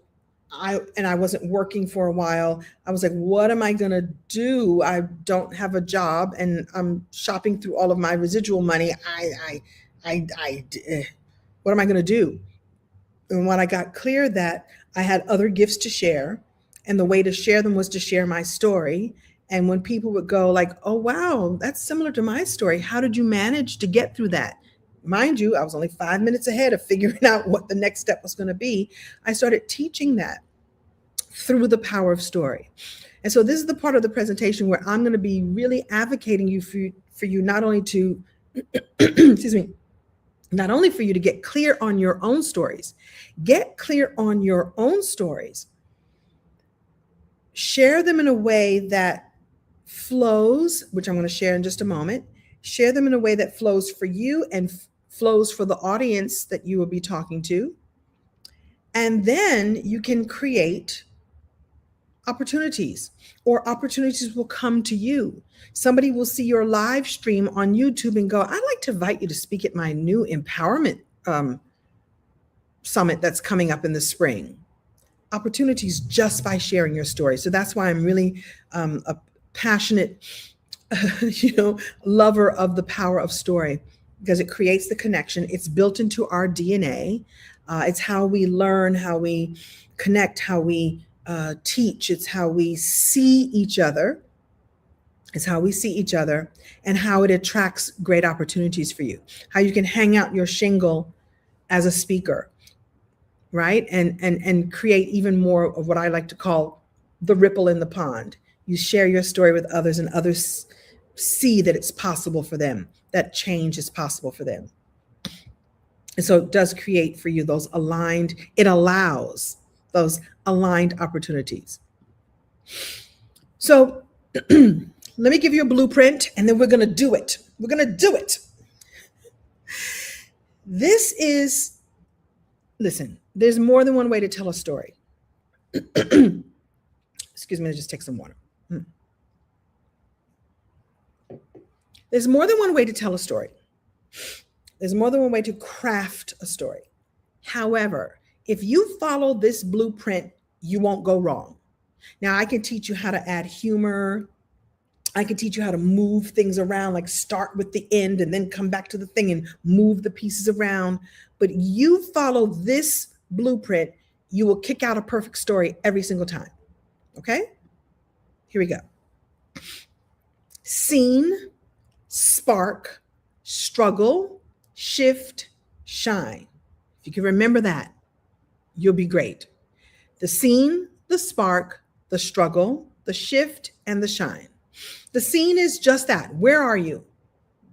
I wasn't working for a while. I was like, what am I going to do? I don't have a job and I'm shopping through all of my residual money. What am I going to do? And when I got clear that I had other gifts to share, and the way to share them was to share my story. And when people would go like, oh, wow, that's similar to my story. How did you manage to get through that? Mind you, I was only 5 minutes ahead of figuring out what the next step was going to be. I started teaching that through the power of story. And so this is the part of the presentation where I'm going to be really advocating for you not only to, not only for you to get clear on your own stories, get clear on your own stories, share them in a way that flows, which I'm going to share in just a moment, share them in a way that flows for you and flows for the audience that you will be talking to. And then you can create opportunities, or opportunities will come to you. Somebody will see your live stream on YouTube and go, I'd like to invite you to speak at my new empowerment summit that's coming up in the spring. Opportunities just by sharing your story. So that's why I'm really a passionate, lover of the power of story, because it creates the connection. It's built into our DNA. It's how we learn, how we connect, how we teach. It's how we see each other. It's how we see each other, and how it attracts great opportunities for you. How you can hang out your shingle as a speaker, right? And create even more of what I like to call the ripple in the pond. You share your story with others, and others see that it's possible for them, that change is possible for them. And so it does create for you those aligned, it allows those aligned opportunities. So let me give you a blueprint, and then we're going to do it. We're going to do it. Listen, there's more than one way to tell a story. Excuse me, I just take some water. There's more than one way to tell a story. There's more than one way to craft a story. However, if you follow this blueprint, you won't go wrong. Now, I can teach you how to add humor. I can teach you how to move things around, like start with the end and then come back to the thing and move the pieces around. But you follow this blueprint, you will kick out a perfect story every single time. Okay? Here we go. Scene, spark, struggle, shift, shine. If you can remember that, you'll be great. The scene, the spark, the struggle, the shift, and the shine. The scene is just that. Where are you?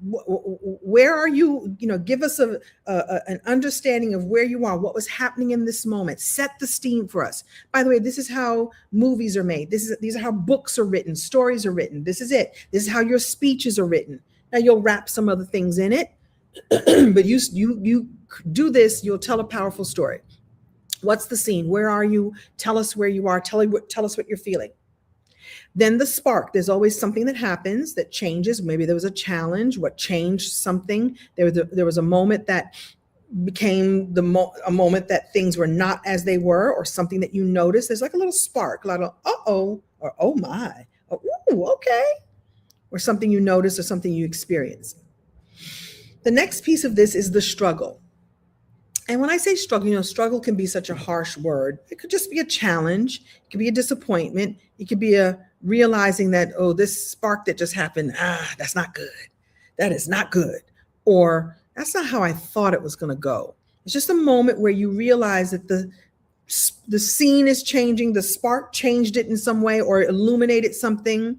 Where are you? Give us an understanding of where you are, what was happening in this moment. Set the scene for us. By the way, this is how movies are made. These are how books are written, stories are written. This is it. This is how your speeches are written. Now you'll wrap some other things in it, but you do this, you'll tell a powerful story. What's the scene? Where are you? Tell us where you are. Tell us what you're feeling. Then the spark. There's always something that happens that changes. Maybe there was a challenge. What changed something? There was a moment that became a moment that things were not as they were, or something that you noticed. There's like a little spark, a little uh-oh, or oh my, or ooh, okay, or something you notice or something you experience. The next piece of this is the struggle. And when I say struggle, struggle can be such a harsh word. It could just be a challenge. It could be a disappointment. It could be a realizing that, oh, this spark that just happened, that's not good. That is not good. Or that's not how I thought it was going to go. It's just a moment where you realize that the scene is changing. The spark changed it in some way or illuminated something.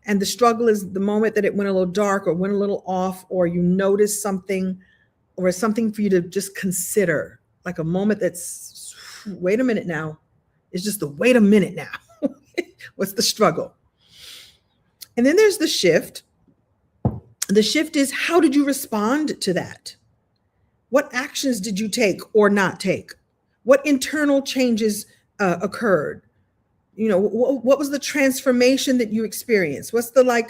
And the struggle is the moment that it went a little dark or went a little off, or you noticed something, or something for you to just consider, like a moment that's, wait a minute now. It's just the wait a minute now. What's the struggle? And then there's the shift. The shift is, how did you respond to that? What actions did you take or not take? What internal changes occurred? What was the transformation that you experienced? What's the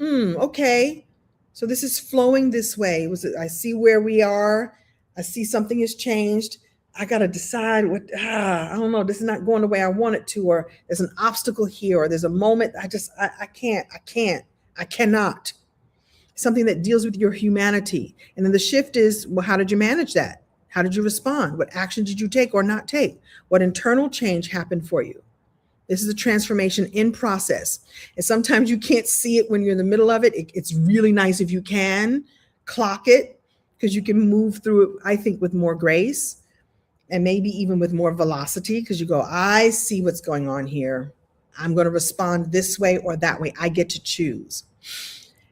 okay. So this is flowing this way. I see where we are. I see something has changed. I got to decide I don't know, this is not going the way I want it to, or there's an obstacle here, or there's a moment I cannot. Something that deals with your humanity. And then the shift is, well, how did you manage that? How did you respond? What action did you take or not take? What internal change happened for you? This is a transformation in process. And sometimes you can't see it when you're in the middle of it. It's really nice if you can clock it, because you can move through it, I think, with more grace and maybe even with more velocity, because you go, I see what's going on here. I'm going to respond this way or that way. I get to choose.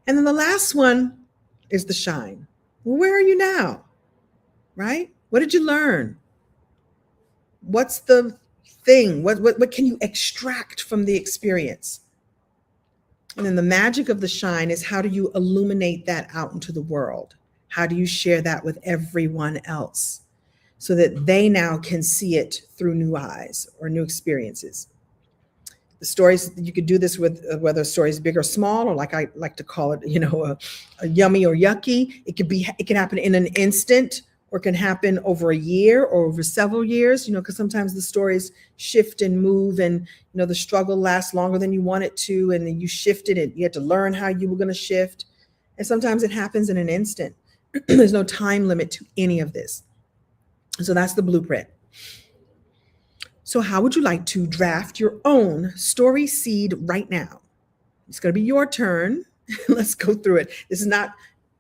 And then the last one is the shine. Well, where are you now? Right? What did you learn? What's the thing? What can you extract from the experience? And then the magic of the shine is, how do you illuminate that out into the world? How do you share that with everyone else so that they now can see it through new eyes or new experiences? The stories, you could do this with whether a story is big or small, or like I like to call it, a yummy or yucky. It can happen in an instant, or can happen over a year or over several years, because sometimes the stories shift and move, and, the struggle lasts longer than you want it to. And then you shifted it. You had to learn how you were going to shift. And sometimes it happens in an instant. There's no time limit to any of this. So that's the blueprint. So how would you like to draft your own story seed right now? It's going to be your turn. Let's go through it. This is not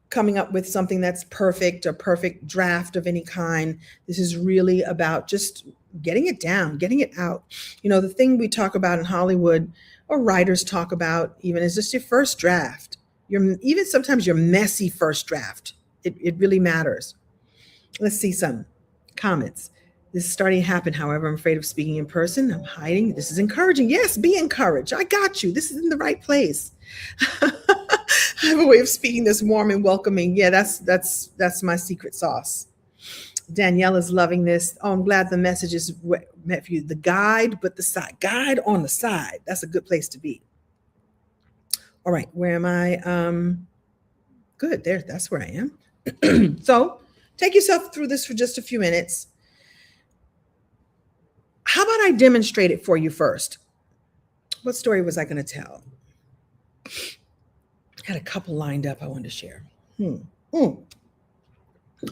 coming up with something that's perfect, a perfect draft of any kind. This is really about just getting it down, getting it out. The thing we talk about in Hollywood, or writers talk about even, is just your first draft. Even sometimes your messy first draft. It really matters. Let's see some comments. This is starting to happen. However, I'm afraid of speaking in person. I'm hiding. This is encouraging. Yes, be encouraged. I got you. This is in the right place. I have a way of speaking that's warm and welcoming. Yeah, that's my secret sauce. Danielle is loving this. Oh, I'm glad the message is met for you. The guide, but the side. Guide on the side. That's a good place to be. All right, where am I? Good. There, that's where I am. So take yourself through this for just a few minutes. How about I demonstrate it for you first? What story was I going to tell? I had a couple lined up I wanted to share. All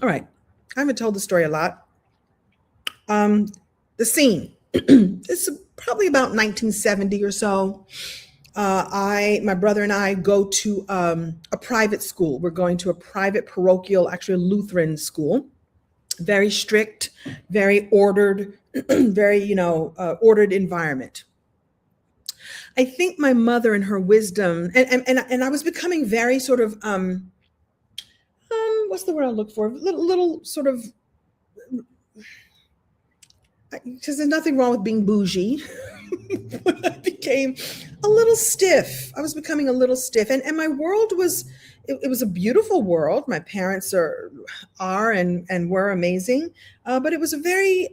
right. I haven't told the story a lot. The scene. It's probably about 1970 or so. My brother and I go to a private school. We're going to a private parochial, actually a Lutheran school. Very strict, very ordered, very, ordered environment. I think my mother in her wisdom, and I was becoming very sort of, what's the word I look for? Little sort of, because there's nothing wrong with being bougie. I became a little stiff. I was becoming a little stiff, and my world was, it was a beautiful world. My parents are and were amazing, but it was a very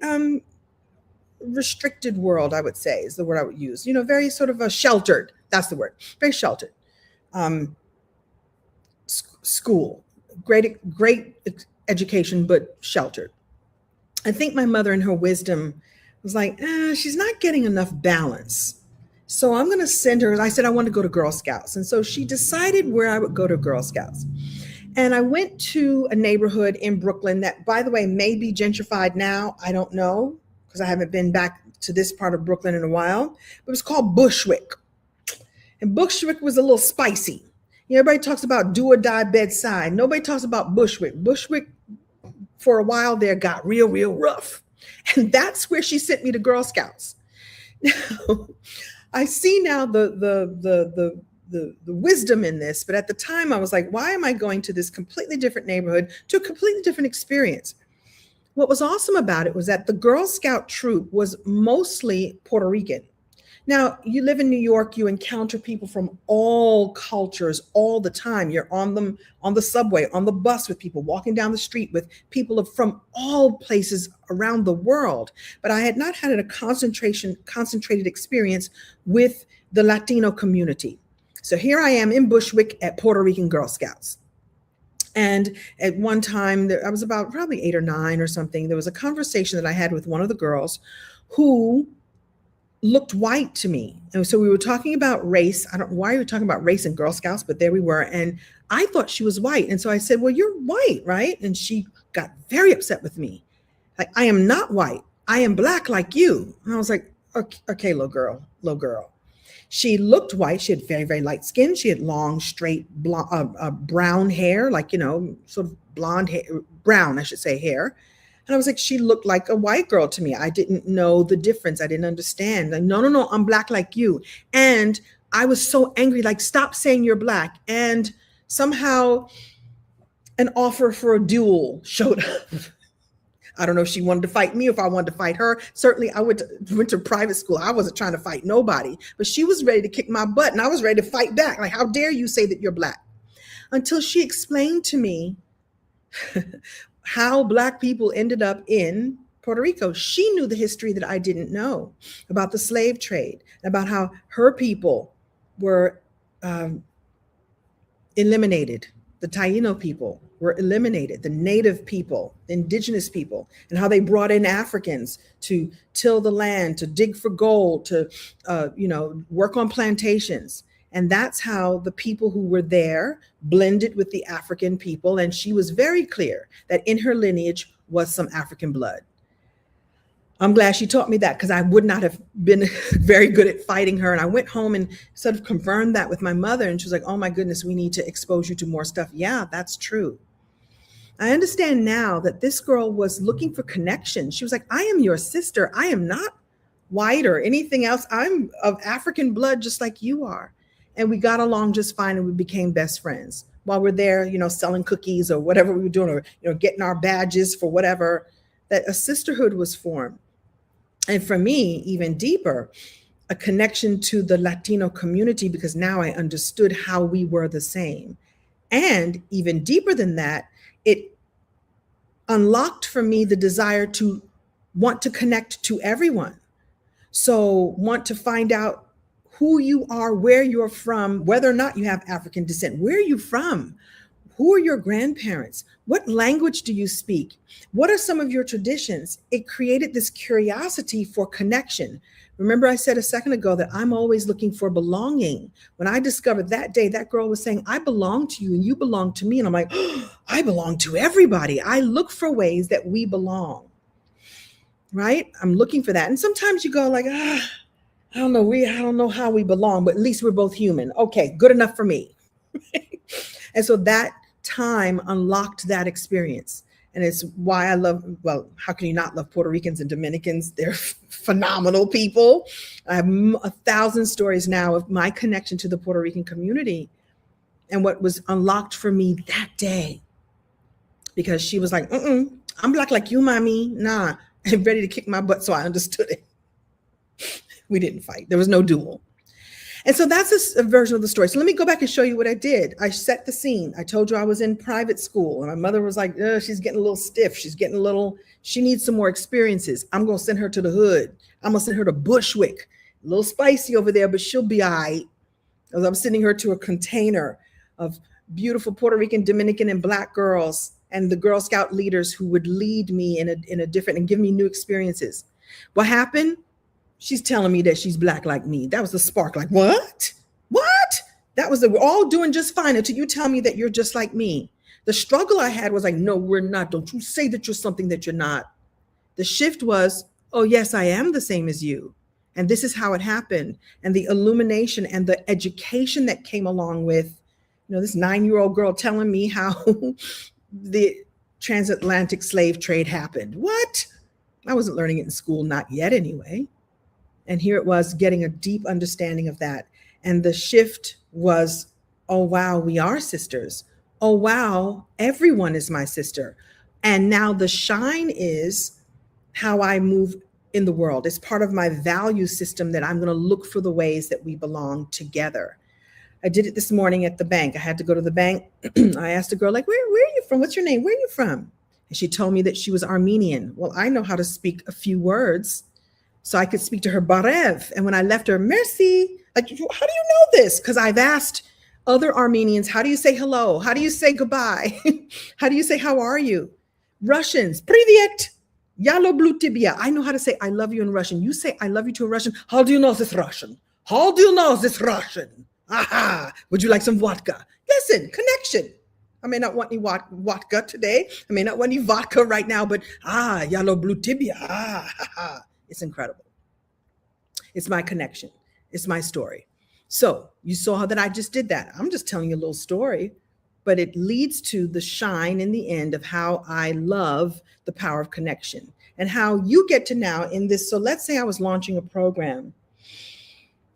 restricted world, I would say, is the word I would use. Very sort of a sheltered. That's the word. Very sheltered. School, great education, but sheltered. I think my mother in her wisdom was like, she's not getting enough balance. So I'm going to send her. I said, I want to go to Girl Scouts. And so she decided where I would go to Girl Scouts. And I went to a neighborhood in Brooklyn that, by the way, may be gentrified now. I don't know, because I haven't been back to this part of Brooklyn in a while. It was called Bushwick. And Bushwick was a little spicy. Everybody talks about do or die bedside. Nobody talks about Bushwick. Bushwick, for a while there, got real, real rough. And that's where she sent me to Girl Scouts. Now, I see now the wisdom in this, but at the time I was like, why am I going to this completely different neighborhood, to a completely different experience? What was awesome about it was that the Girl Scout troop was mostly Puerto Rican. Now, you live in New York, you encounter people from all cultures all the time. You're on the subway, on the bus with people, walking down the street with people from all places around the world. But I had not had a concentrated experience with the Latino community. So here I am in Bushwick at Puerto Rican Girl Scouts. And at one time, I was about probably 8 or 9 or something. There was a conversation that I had with one of the girls who looked white to me. And so we were talking about race. I don't know why we were talking about race and Girl Scouts, but there we were. And I thought she was white. And so I said, well, you're white, right? And she got very upset with me. Like, I am not white. I am Black like you. And I was like, okay, little girl. She looked white. She had very, very light skin. She had long, straight, brown hair, like, sort of blonde hair, brown, I should say, hair. And I was like, she looked like a white girl to me. I didn't know the difference. I didn't understand. Like, no, I'm Black like you. And I was so angry, like, stop saying you're Black. And somehow an offer for a duel showed up. I don't know if she wanted to fight me or if I wanted to fight her. Certainly, I went to private school. I wasn't trying to fight nobody, but she was ready to kick my butt and I was ready to fight back. Like, how dare you say that you're Black? Until she explained to me how Black people ended up in Puerto Rico. She knew the history that I didn't know about the slave trade, about how her people were eliminated. The Taino people were eliminated, the native people, the indigenous people, and how they brought in Africans to till the land, to dig for gold, to work on plantations. And that's how the people who were there blended with the African people. And she was very clear that in her lineage was some African blood. I'm glad she taught me that, because I would not have been very good at fighting her. And I went home and sort of confirmed that with my mother. And she was like, oh my goodness, we need to expose you to more stuff. Yeah, that's true. I understand now that this girl was looking for connection. She was like, I am your sister. I am not white or anything else. I'm of African blood, just like you are. And we got along just fine, and we became best friends while we're there, selling cookies or whatever we were doing, or, getting our badges for whatever, that a sisterhood was formed. And for me, even deeper, a connection to the Latino community, because now I understood how we were the same. And even deeper than that, it unlocked for me the desire to want to connect to everyone. So want to find out who you are, where you're from, whether or not you have African descent. Where are you from? Who are your grandparents? What language do you speak? What are some of your traditions? It created this curiosity for connection. Remember, I said a second ago that I'm always looking for belonging. When I discovered that day, that girl was saying, I belong to you and you belong to me. And I'm like, oh, I belong to everybody. I look for ways that we belong, right? I'm looking for that. And sometimes you go like, I don't know how we belong, but at least we're both human. Okay, good enough for me. And so that time unlocked that experience. And it's why I love, well, how can you not love Puerto Ricans and Dominicans? They're phenomenal people. I have 1,000 stories now of my connection to the Puerto Rican community and what was unlocked for me that day. Because she was like, I'm black like you, mommy. Nah, I'm ready to kick my butt. So I understood it. We didn't fight. There was no duel. And so that's a version of the story. So let me go back and show you what I did. I set the scene. I told you I was in private school and my mother was like, she's getting a little stiff. She needs some more experiences. I'm going to send her to the hood. I'm going to send her to Bushwick. A little spicy over there, but she'll be all right. As I'm sending her to a container of beautiful Puerto Rican, Dominican, and Black girls and the Girl Scout leaders who would lead me in a different and give me new experiences. What happened? She's telling me that she's black like me. That was the spark. Like, what? That was we're all doing just fine until you tell me that you're just like me. The struggle I had was like, no, we're not. Don't you say that you're something that you're not. The shift was, oh, yes, I am the same as you. And this is how it happened. And the illumination and the education that came along with, this 9-year-old girl telling me how the transatlantic slave trade happened. What? I wasn't learning it in school, not yet anyway. And here it was getting a deep understanding of that. And the shift was, oh, wow, we are sisters. Oh, wow, everyone is my sister. And now the shine is how I move in the world. It's part of my value system that I'm going to look for the ways that we belong together. I did it this morning at the bank. I had to go to the bank. I asked a girl, like, where are you from? What's your name? Where are you from? And she told me that she was Armenian. Well, I know how to speak a few words. So I could speak to her barev. And when I left her, merci, like, how do you know this? Because I've asked other Armenians, how do you say hello? How do you say goodbye? How do you say, how are you? Russians, privyet, yalo blutibia. I know how to say, I love you in Russian. You say, I love you to a Russian. How do you know this Russian? How do you know this Russian? Aha, would you like some vodka? Listen, connection. I may not want any vodka today. I may not want any vodka right now, but yalo blutibia. It's incredible. It's my connection. It's my story. So you saw how that I just did that. I'm just telling you a little story, but it leads to the shine in the end of how I love the power of connection and how you get to now in this. So let's say I was launching a program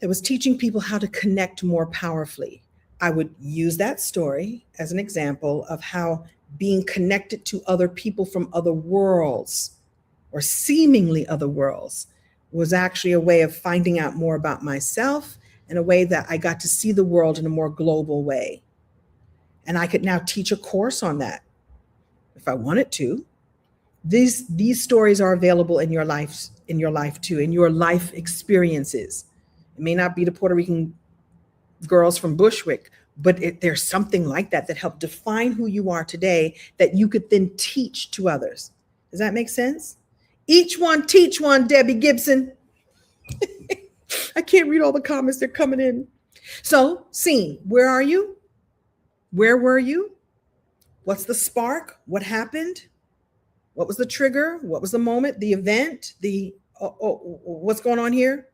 that was teaching people how to connect more powerfully. I would use that story as an example of how being connected to other people from other worlds or seemingly other worlds was actually a way of finding out more about myself in a way that I got to see the world in a more global way. And I could now teach a course on that if I wanted to. These stories are available in your life too, in your life experiences. It may not be the Puerto Rican girls from Bushwick, but there's something like that helped define who you are today that you could then teach to others. Does that make sense? Each one, teach one, Debbie Gibson. I can't read all the comments. They're coming in. So, scene, where are you? Where were you? What's the spark? What happened? What was the trigger? What was the moment, the event, what's going on here?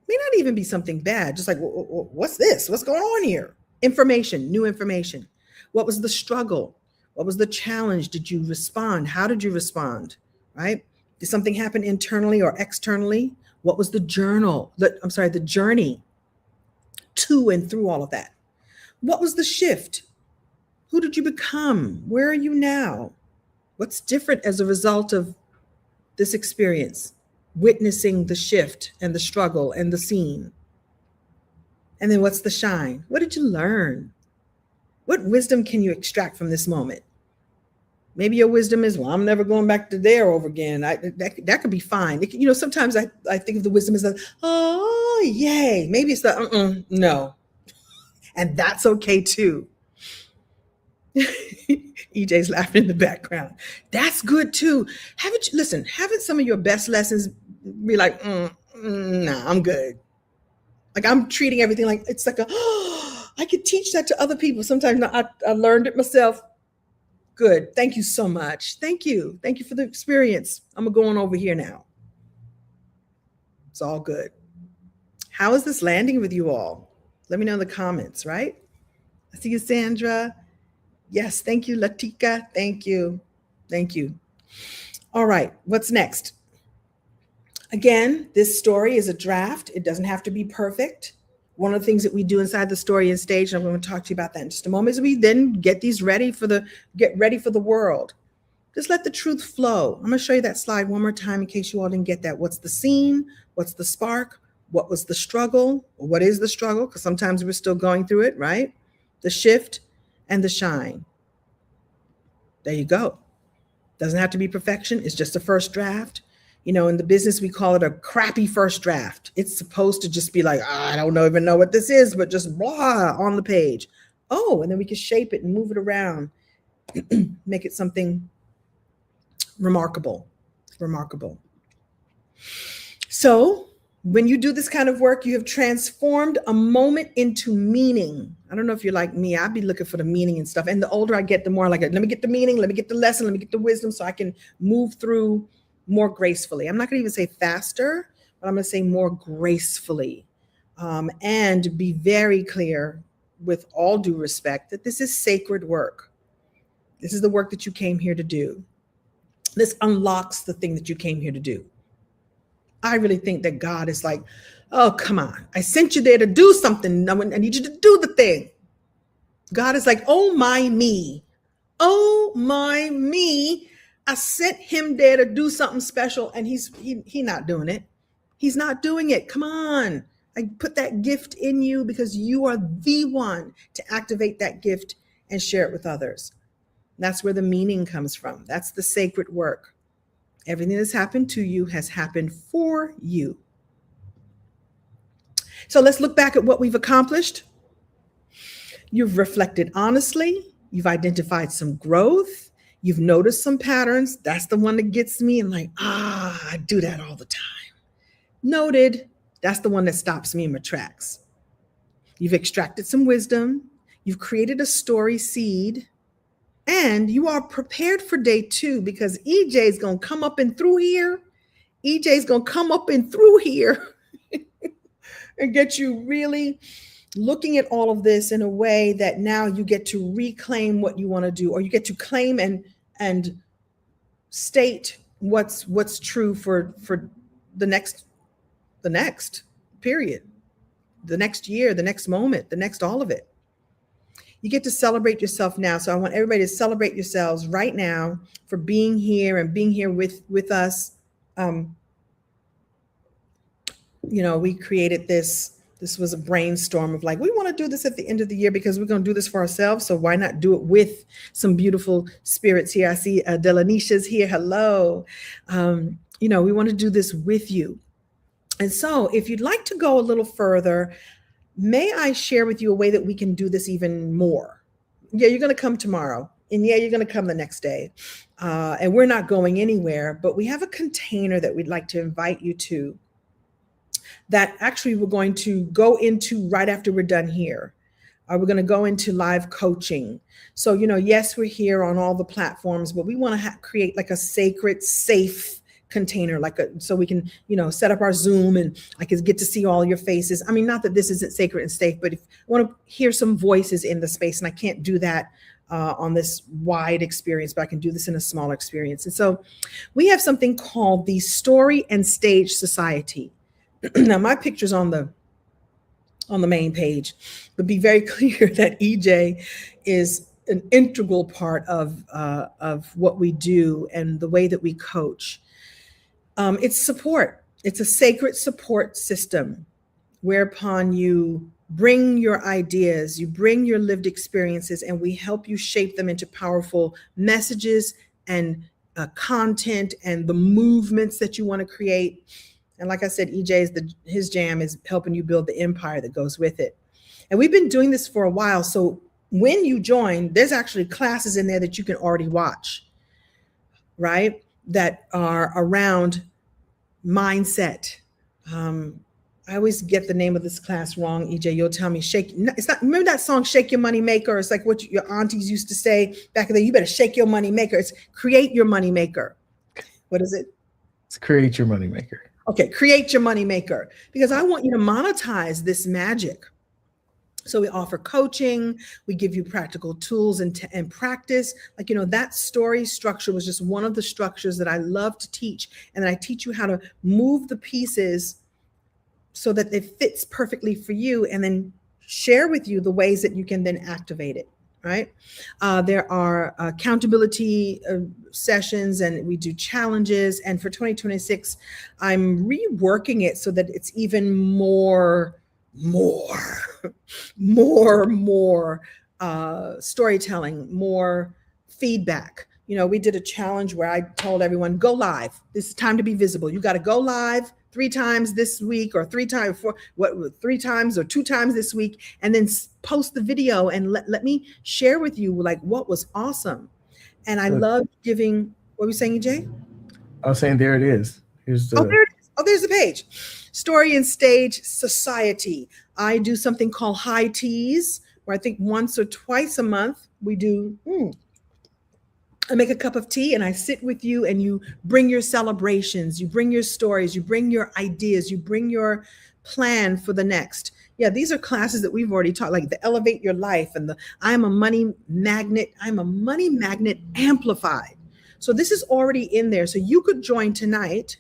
May not even be something bad. Just like, what's this? What's going on here? Information, new information. What was the struggle? What was the challenge? Did you respond? How did you respond? Right? Did something happen internally or externally? What was the the journey to and through all of that? What was the shift? Who did you become? Where are you now? What's different as a result of this experience? Witnessing the shift and the struggle and the scene. And then what's the shine? What did you learn? What wisdom can you extract from this moment? Maybe your wisdom is, well, I'm never going back to there over again. That could be fine. Sometimes I think of the wisdom as oh, yay. Maybe it's no. And that's okay too. EJ's laughing in the background. That's good too. Haven't some of your best lessons be like, nah, I'm good. Like I'm treating everything like it's like I could teach that to other people. Sometimes I learned it myself. Good. Thank you so much. Thank you. Thank you for the experience. I'm gonna go on over here now. It's all good. How is this landing with you all? Let me know in the comments, right? I see you, Sandra. Yes, thank you, Latika. Thank you. Thank you. All right, what's next? Again, this story is a draft. It doesn't have to be perfect. One of the things that we do inside the story and stage, and I'm going to talk to you about that in just a moment, is we then get ready for the world. Just let the truth flow. I'm going to show you that slide one more time in case you all didn't get that. What's the scene? What's the spark? What was the struggle? Or what is the struggle? Because sometimes we're still going through it, right? The shift and the shine. There you go. Doesn't have to be perfection. It's just a first draft. You know, in the business, we call it a crappy first draft. It's supposed to just be like, I don't even know what this is, but just blah on the page. Oh, and then we can shape it and move it around, make it something remarkable. So when you do this kind of work, you have transformed a moment into meaning. I don't know if you're like me. I'd be looking for the meaning and stuff. And the older I get, the more like, let me get the meaning, let me get the lesson, let me get the wisdom so I can move through more gracefully. I'm not going to even say faster, but I'm going to say more gracefully, and be very clear with all due respect that this is sacred work. This is the work that you came here to do. This unlocks the thing that you came here to do. I really think that God is like, oh, come on. I sent you there to do something. I need you to do the thing. God is like, oh, my me. Oh, my me. I sent him there to do something special, and he's not doing it. He's not doing it. Come on. I put that gift in you because you are the one to activate that gift and share it with others. That's where the meaning comes from. That's the sacred work. Everything that's happened to you has happened for you. So let's look back at what we've accomplished. You've reflected honestly. You've identified some growth. You've noticed some patterns. That's the one that gets me. And like, I do that all the time. Noted. That's the one that stops me in my tracks. You've extracted some wisdom. You've created a story seed. And you are prepared for day 2 because EJ is going to come up and through here. EJ is going to come up and through here and get you really looking at all of this in a way that now you get to reclaim what you want to do, or you get to claim and state what's true for the next period, the next year, the next moment, the next all of it. You get to celebrate yourself now. So I want everybody to celebrate yourselves right now for being here and being here with us. We created this. This was a brainstorm of like, we want to do this at the end of the year because we're going to do this for ourselves. So why not do it with some beautiful spirits here? I see Delanisha's here. Hello. We want to do this with you. And so if you'd like to go a little further, may I share with you a way that we can do this even more? Yeah, you're going to come tomorrow. And yeah, you're going to come the next day. And we're not going anywhere, but we have a container that we'd like to invite you to that actually we're going to go into right after we're done here. We're going to go into live coaching. So, yes, we're here on all the platforms, but we want to create like a sacred, safe container, so we can, set up our Zoom and I can get to see all your faces. I mean, not that this isn't sacred and safe, but if I want to hear some voices in the space, and I can't do that on this wide experience, but I can do this in a smaller experience. And so we have something called the Story and Stage Society. Now my picture's on the main page, but be very clear that EJ is an integral part of what we do and the way that we coach. It's support. It's a sacred support system whereupon you bring your ideas, you bring your lived experiences, and we help you shape them into powerful messages and content and the movements that you want to create. And like I said, his jam is helping you build the empire that goes with it. And we've been doing this for a while. So when you join, there's actually classes in there that you can already watch, right? That are around mindset. I always get the name of this class wrong, EJ. You'll tell me, it's not, remember that song, Shake Your Money Maker? It's like what your aunties used to say back in the day, you better shake your money maker. It's create your money maker. What is it? It's create your money maker. Okay, create your money maker, because I want you to monetize this magic. So we offer coaching, we give you practical tools and practice. Like, that story structure was just one of the structures that I love to teach. And then I teach you how to move the pieces so that it fits perfectly for you, and then share with you the ways that you can then activate it, right? There are accountability sessions, and we do challenges. And for 2026, I'm reworking it so that it's even more storytelling, more feedback. We did a challenge where I told everyone, go live. This is time to be visible. You got to go live 3 times this week, or 3 times or 2 times this week, and then post the video and let me share with you like what was awesome. And I love giving, what were you saying, EJ? I was saying, there it is. Here's the there's the page. Story and Stage Society. I do something called High Teas, where I think once or twice a month we do, I make a cup of tea and I sit with you, and you bring your celebrations, you bring your stories, you bring your ideas, you bring your plan for the next. Yeah, these are classes that we've already taught, like the Elevate Your Life and the I'm a Money Magnet Amplified. So this is already in there. So you could join tonight.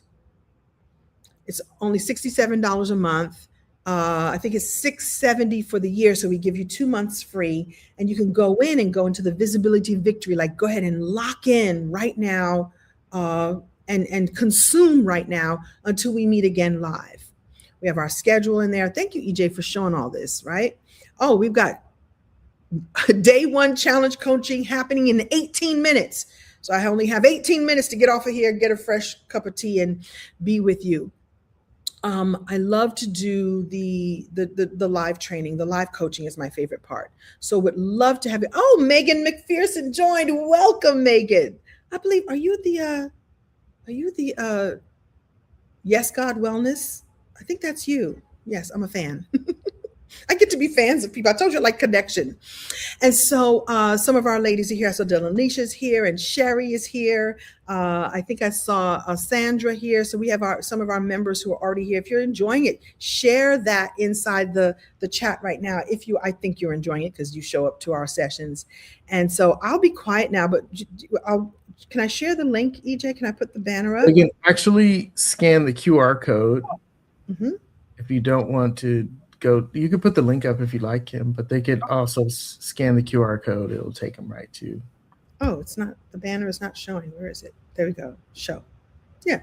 It's only $67 a month. I think it's $670 for the year. So we give you 2 months free, and you can go in and go into the visibility victory. Like, go ahead and lock in right now, and consume right now until we meet again live. We have our schedule in there. Thank you, EJ, for showing all this, right? Oh, we've got day 1 challenge coaching happening in 18 minutes. So I only have 18 minutes to get off of here, get a fresh cup of tea, and be with you. I love to do the live training. The live coaching is my favorite part. So would love to have you. Oh, Megan McPherson joined. Welcome, Megan. I believe, are you the Yes God Wellness? I think that's you. Yes, I'm a fan. I get to be fans of people. I told you I like connection. And so some of our ladies are here. I saw Delanisha's here, and Sherry is here. I think I saw Sandra here. So we have some of our members who are already here. If you're enjoying it, share that inside the chat right now. I think you're enjoying it because you show up to our sessions. And so I'll be quiet now, but can I share the link, EJ? Can I put the banner up? You can actually scan the QR code. Mm-hmm. If you don't want to go, you can put the link up if you like him, but they could also scan the QR code. It'll take them right to. Oh, it's not, the banner is not showing. Where is it? There we go. Show. Yeah.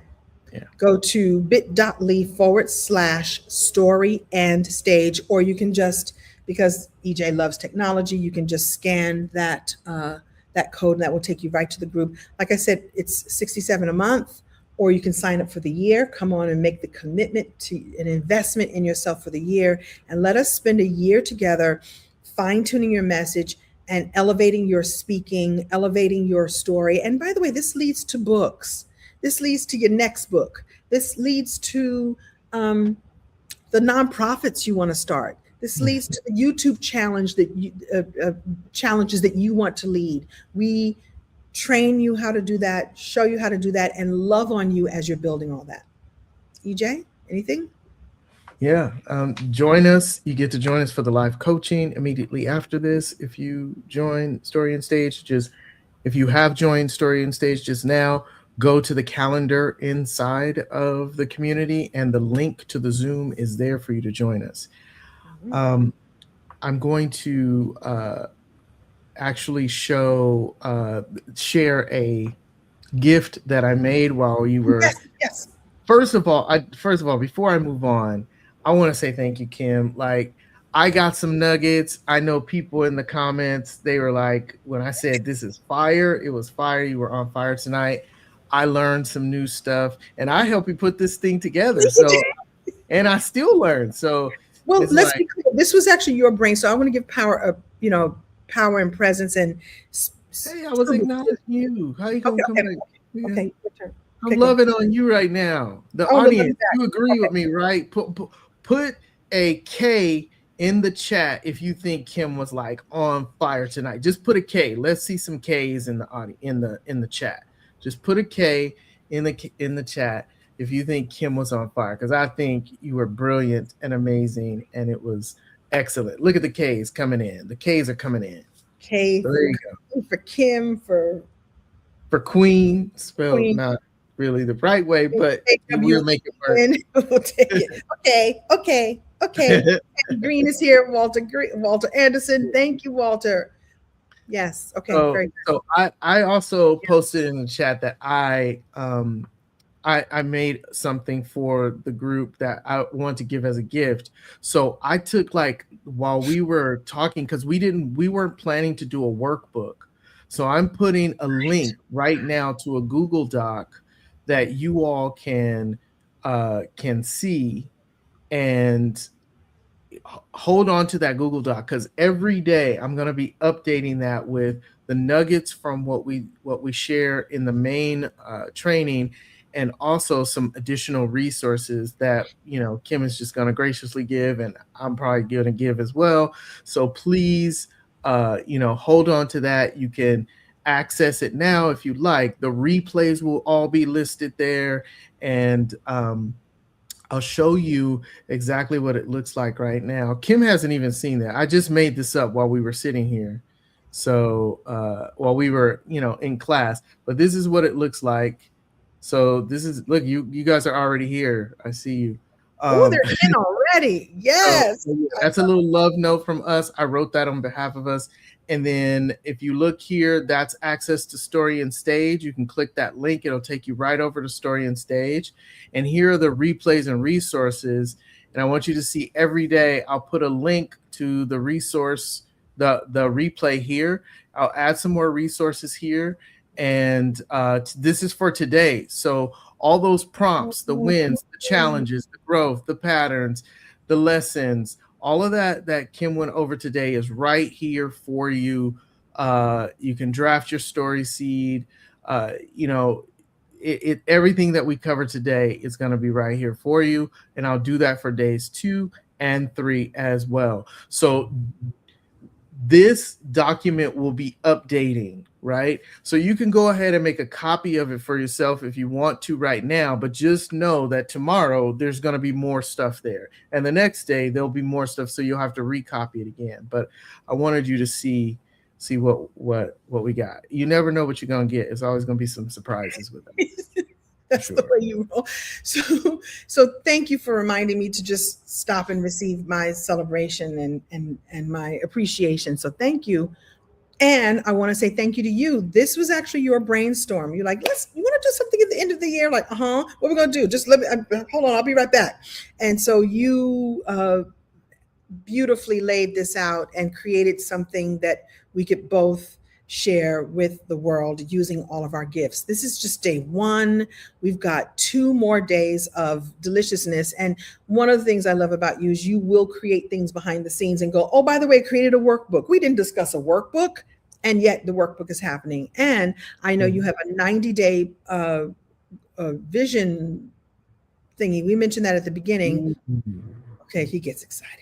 Go to bit.ly/story and stage, or you can just, because EJ loves technology, you can just scan that code, and that will take you right to the group. Like I said, it's $67 a month. Or you can sign up for the year. Come on and make the commitment to an investment in yourself for the year, and let us spend a year together fine-tuning your message and elevating your speaking, elevating your story. And by the way, this leads to books. This leads to your next book. This leads to the nonprofits you want to start. This leads to the YouTube challenge challenges that you want to lead. We train you how to do that, show you how to do that, and love on you as you're building all that. EJ, anything? Yeah, join us. You get to join us for the live coaching immediately after this. If you join Story and Stage, if you have joined Story and Stage just now, go to the calendar inside of the community, and the link to the Zoom is there for you to join us. Mm-hmm. I'm going to actually share a gift that I made while you were. Yes. First of all, before I move on, I want to say thank you, Kim. Like, I got some nuggets. I know people in the comments, they were like, when I said this is fire, it was fire. You were on fire tonight. I learned some new stuff, and I helped you put this thing together. So, and I still learned. So, well, let's be clear. This was actually your brain. So I want to give power power and presence and Hey, I was acknowledging you. How you okay, gonna come okay, back? Yeah. okay, your turn. I'm Okay, go. loving on you right now. The Oh, love you audience, back. you agree Okay. with me, right? Put a K in the chat if you think Kim was like on fire tonight. Just put a K. Let's see some K's in the audience in the chat. Just put a K in the chat if you think Kim was on fire, because I think you were brilliant and amazing, and it was excellent. Look at the K's coming in. The K's are coming in. K So there you go. for Kim, for Queen, spelled Queen. not really the right way, but we'll make it work. KWN. We'll take it. Okay. Green is here. Walter Anderson. Thank you, Walter. Yes. Okay. Very good. So I also posted in the chat that I made something for the group that I want to give as a gift. So I took, like, while we were talking, because we weren't planning to do a workbook. So I'm putting a link right now to a Google Doc that you all can see, and hold on to that Google Doc, because every day I'm going to be updating that with the nuggets from what we share in the main training, and also some additional resources that Kim is just going to graciously give, and I'm probably going to give as well. So please, hold on to that. You can access it now if you like. The replays will all be listed there, and I'll show you exactly what it looks like right now. Kim hasn't even seen that. I just made this up while we were sitting here. So while we were, in class, but this is what it looks like. So this is, look, you guys are already here. I see you. Oh, they're in already. Yes. So that's a little love note from us. I wrote that on behalf of us. And then if you look here, that's access to Story and Stage. You can click that link. It'll take you right over to Story and Stage. And here are the replays and resources. And I want you to see every day, I'll put a link to the resource, the replay here. I'll add some more resources here. And this is for today. So all those prompts, the wins, the challenges, the growth, the patterns, the lessons, all of that Kim went over today is right here for you. You can draft your story seed. Everything that we covered today is going to be right here for you. And I'll do that for days 2 and 3 as well. So this document will be updating, right? So you can go ahead and make a copy of it for yourself if you want to right now, but just know that tomorrow there's going to be more stuff there. And the next day there'll be more stuff, so you'll have to recopy it again. But I wanted you to see what we got. You never know what you're going to get. It's always going to be some surprises with it. That's the way you roll. So thank you for reminding me to just stop and receive my celebration and my appreciation. So thank you. And I want to say thank you to you. This was actually your brainstorm. You're like, you want to do something at the end of the year? Like, what are we going to do? Just let me, hold on, I'll be right back. And so you beautifully laid this out and created something that we could both share with the world using all of our gifts. This is just day 1. We've got 2 more days of deliciousness. And one of the things I love about you is you will create things behind the scenes and go, oh, by the way, created a workbook. We didn't discuss a workbook, and yet the workbook is happening. And I know you have a 90-day vision thingy. We mentioned that at the beginning. Okay, he gets excited.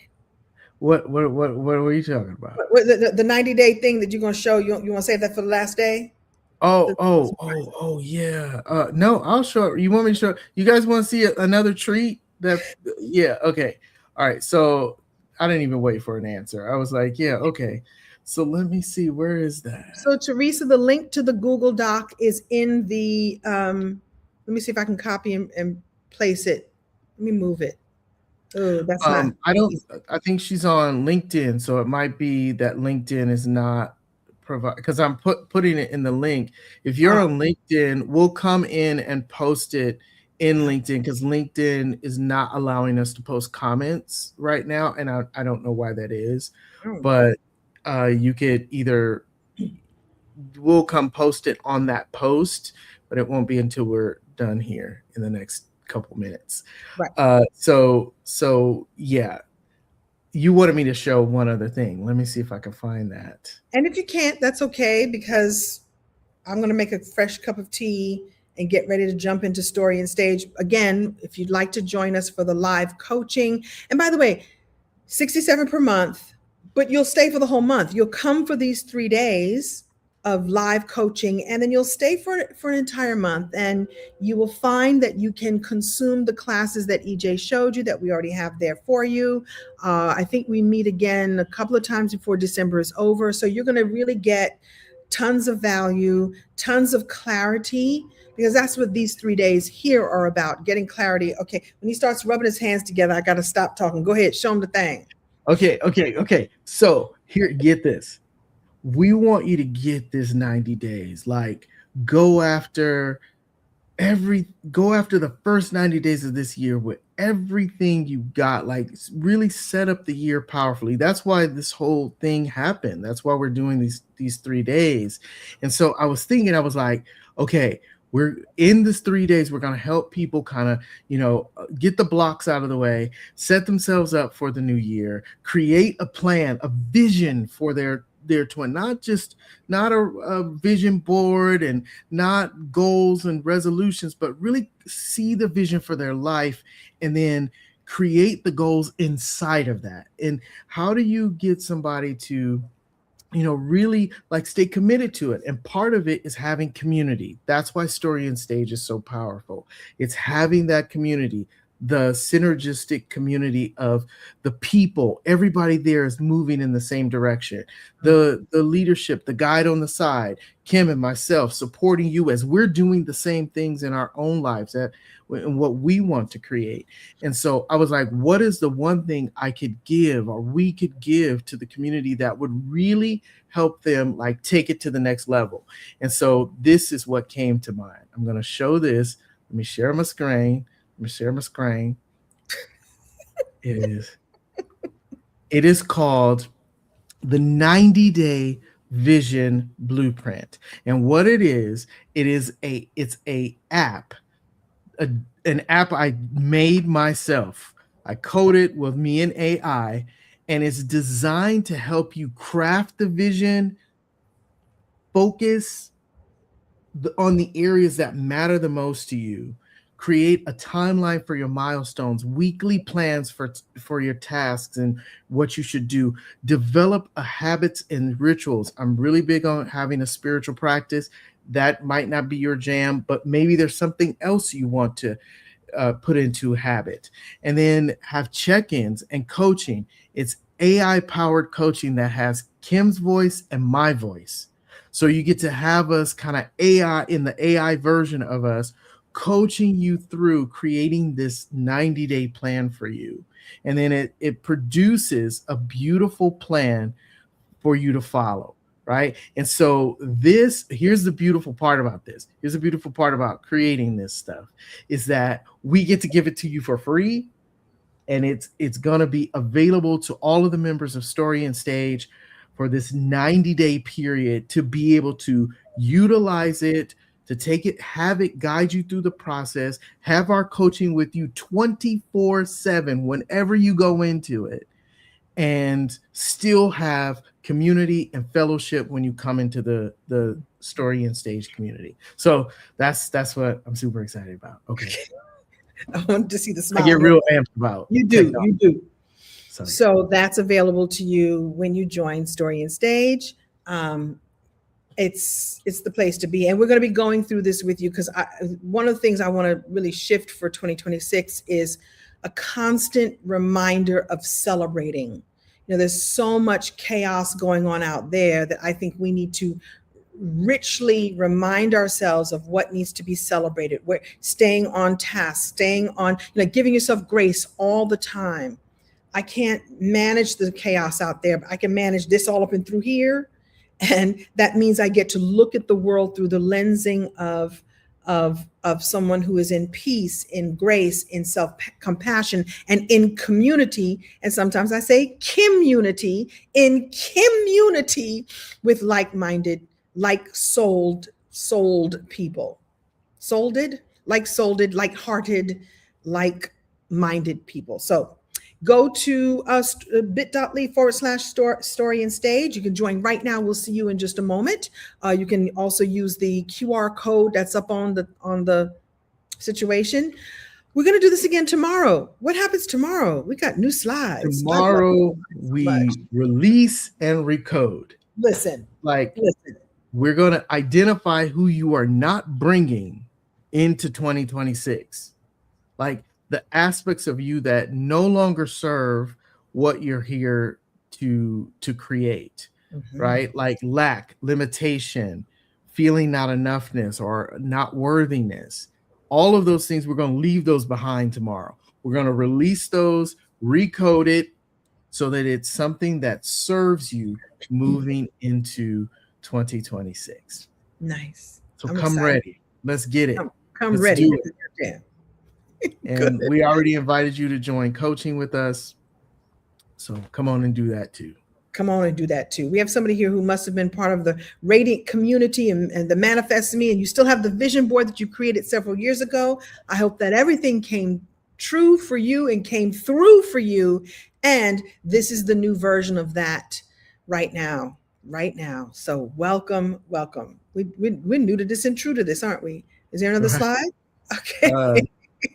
What were you talking about? The 90-day thing that you're going to show. You want to save that for the last day? Oh, yeah. No, I'll show. You want me to show? You guys want to see another treat? Yeah. Okay. All right. So I didn't even wait for an answer. I was like, yeah. Okay. So let me see. Where is that? So Teresa, the link to the Google Doc is in the. Let me see if I can copy and place it. Let me move it. Oh, that's not. I think she's on LinkedIn, so it might be that LinkedIn is not provide, because I'm putting it in the link. If you're on LinkedIn, we'll come in and post it in LinkedIn, because LinkedIn is not allowing us to post comments right now, and I don't know why that is. But you could either, we'll come post it on that post, but it won't be until we're done here in the next couple minutes. Right. So yeah, you wanted me to show one other thing. Let me see if I can find that. And if you can't, that's okay, because I'm going to make a fresh cup of tea and get ready to jump into Story and Stage. Again, if you'd like to join us for the live coaching. And by the way, 67 per month, but you'll stay for the whole month. You'll come for these 3 days of live coaching, and then you'll stay for an entire month, and you will find that you can consume the classes that EJ showed you that we already have there for you. I think we meet again a couple of times before December is over. So you're going to really get tons of value, tons of clarity, because that's what these 3 days here are about, getting clarity. Okay, when he starts rubbing his hands together, I got to stop talking. Go ahead, show him the thing. Okay. So here, get this. We want you to get this 90 days. Like, go after the first 90 days of this year with everything you got. Like, really set up the year powerfully. That's why this whole thing happened. That's why we're doing these 3 days. And so I was thinking, I was like, okay, we're in this 3 days, we're going to help people kind of, get the blocks out of the way, set themselves up for the new year, create a plan, a vision for their twin, not a vision board and not goals and resolutions, but really see the vision for their life and then create the goals inside of that. And how do you get somebody to really like stay committed to it? And part of it is having community. That's why Story and Stage is so powerful. It's having that community, the synergistic community of the people. Everybody there is moving in the same direction. The leadership, the guide on the side, Kim and myself supporting you as we're doing the same things in our own lives and what we want to create. And so I was like, what is the one thing I could give or we could give to the community that would really help them like take it to the next level? And so this is what came to mind. I'm going to show this. Let me share my screen. It is called the 90-day vision blueprint. And what it is it's a app, an app I made myself. I coded with me and AI, and it's designed to help you craft the vision, focus on the areas that matter the most to you, create a timeline for your milestones, weekly plans for your tasks and what you should do, develop a habits and rituals. I'm really big on having a spiritual practice. That might not be your jam, but maybe there's something else you want to put into habit. And then have check-ins and coaching. It's AI-powered coaching that has Kim's voice and my voice. So you get to have us kind of AI in the AI version of us coaching you through creating this 90-day plan for you. And then it produces a beautiful plan for you to follow, right? And so here's the beautiful part about this. Here's the beautiful part about creating this stuff is that we get to give it to you for free. And it's going to be available to all of the members of Story and Stage for this 90-day period to be able to utilize it, to take it, have it guide you through the process, have our coaching with you 24/7 whenever you go into it, and still have community and fellowship when you come into the Story and Stage community. So that's what I'm super excited about. Okay. I wanted to see the smile. I get real amped about. You do. So that's available to you when you join Story and Stage. It's the place to be. And we're going to be going through this with you because one of the things I want to really shift for 2026 is a constant reminder of celebrating. There's so much chaos going on out there that I think we need to richly remind ourselves of what needs to be celebrated. We're staying on task, staying on, giving yourself grace all the time. I can't manage the chaos out there, but I can manage this all up and through here. And that means I get to look at the world through the lensing of someone who is in peace, in grace, in self-compassion, and in community. And sometimes I say community, in community with like-minded, like-souled people. Like-hearted, like-minded people. So go to bit.ly/story and stage. You can join right now. We'll see you in just a moment. You can also use the QR code that's up on the situation. We're going to do this again tomorrow. What happens tomorrow? We got new slides. Tomorrow we release and recode. Listen. We're going to identify who you are not bringing into 2026. Like the aspects of you that no longer serve what you're here to create, right? Like lack, limitation, feeling not enoughness or not worthiness. All of those things, we're going to leave those behind tomorrow. We're going to release those, recode it so that it's something that serves you moving into 2026. Nice. So come ready. Let's get it. Come ready. And we already invited you to join coaching with us. So come on and do that too. Come on and do that too. We have somebody here who must have been part of the Radiant community and the Manifest Me, and you still have the vision board that you created several years ago. I hope that everything came true for you and came through for you. And this is the new version of that right now. So welcome. We're new to this and true to this, aren't we? Is there another slide? Okay.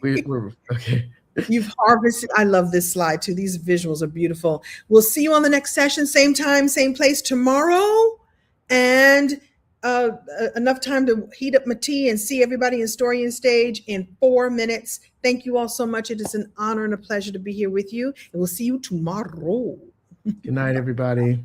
We're okay. You've harvested. I love this slide too. These visuals are beautiful. We'll see you on the next session, same time, same place tomorrow. And enough time to heat up my tea and see everybody in Story and Stage in 4 minutes. Thank you all so much. It is an honor and a pleasure to be here with you. And we'll see you tomorrow. Good night, everybody.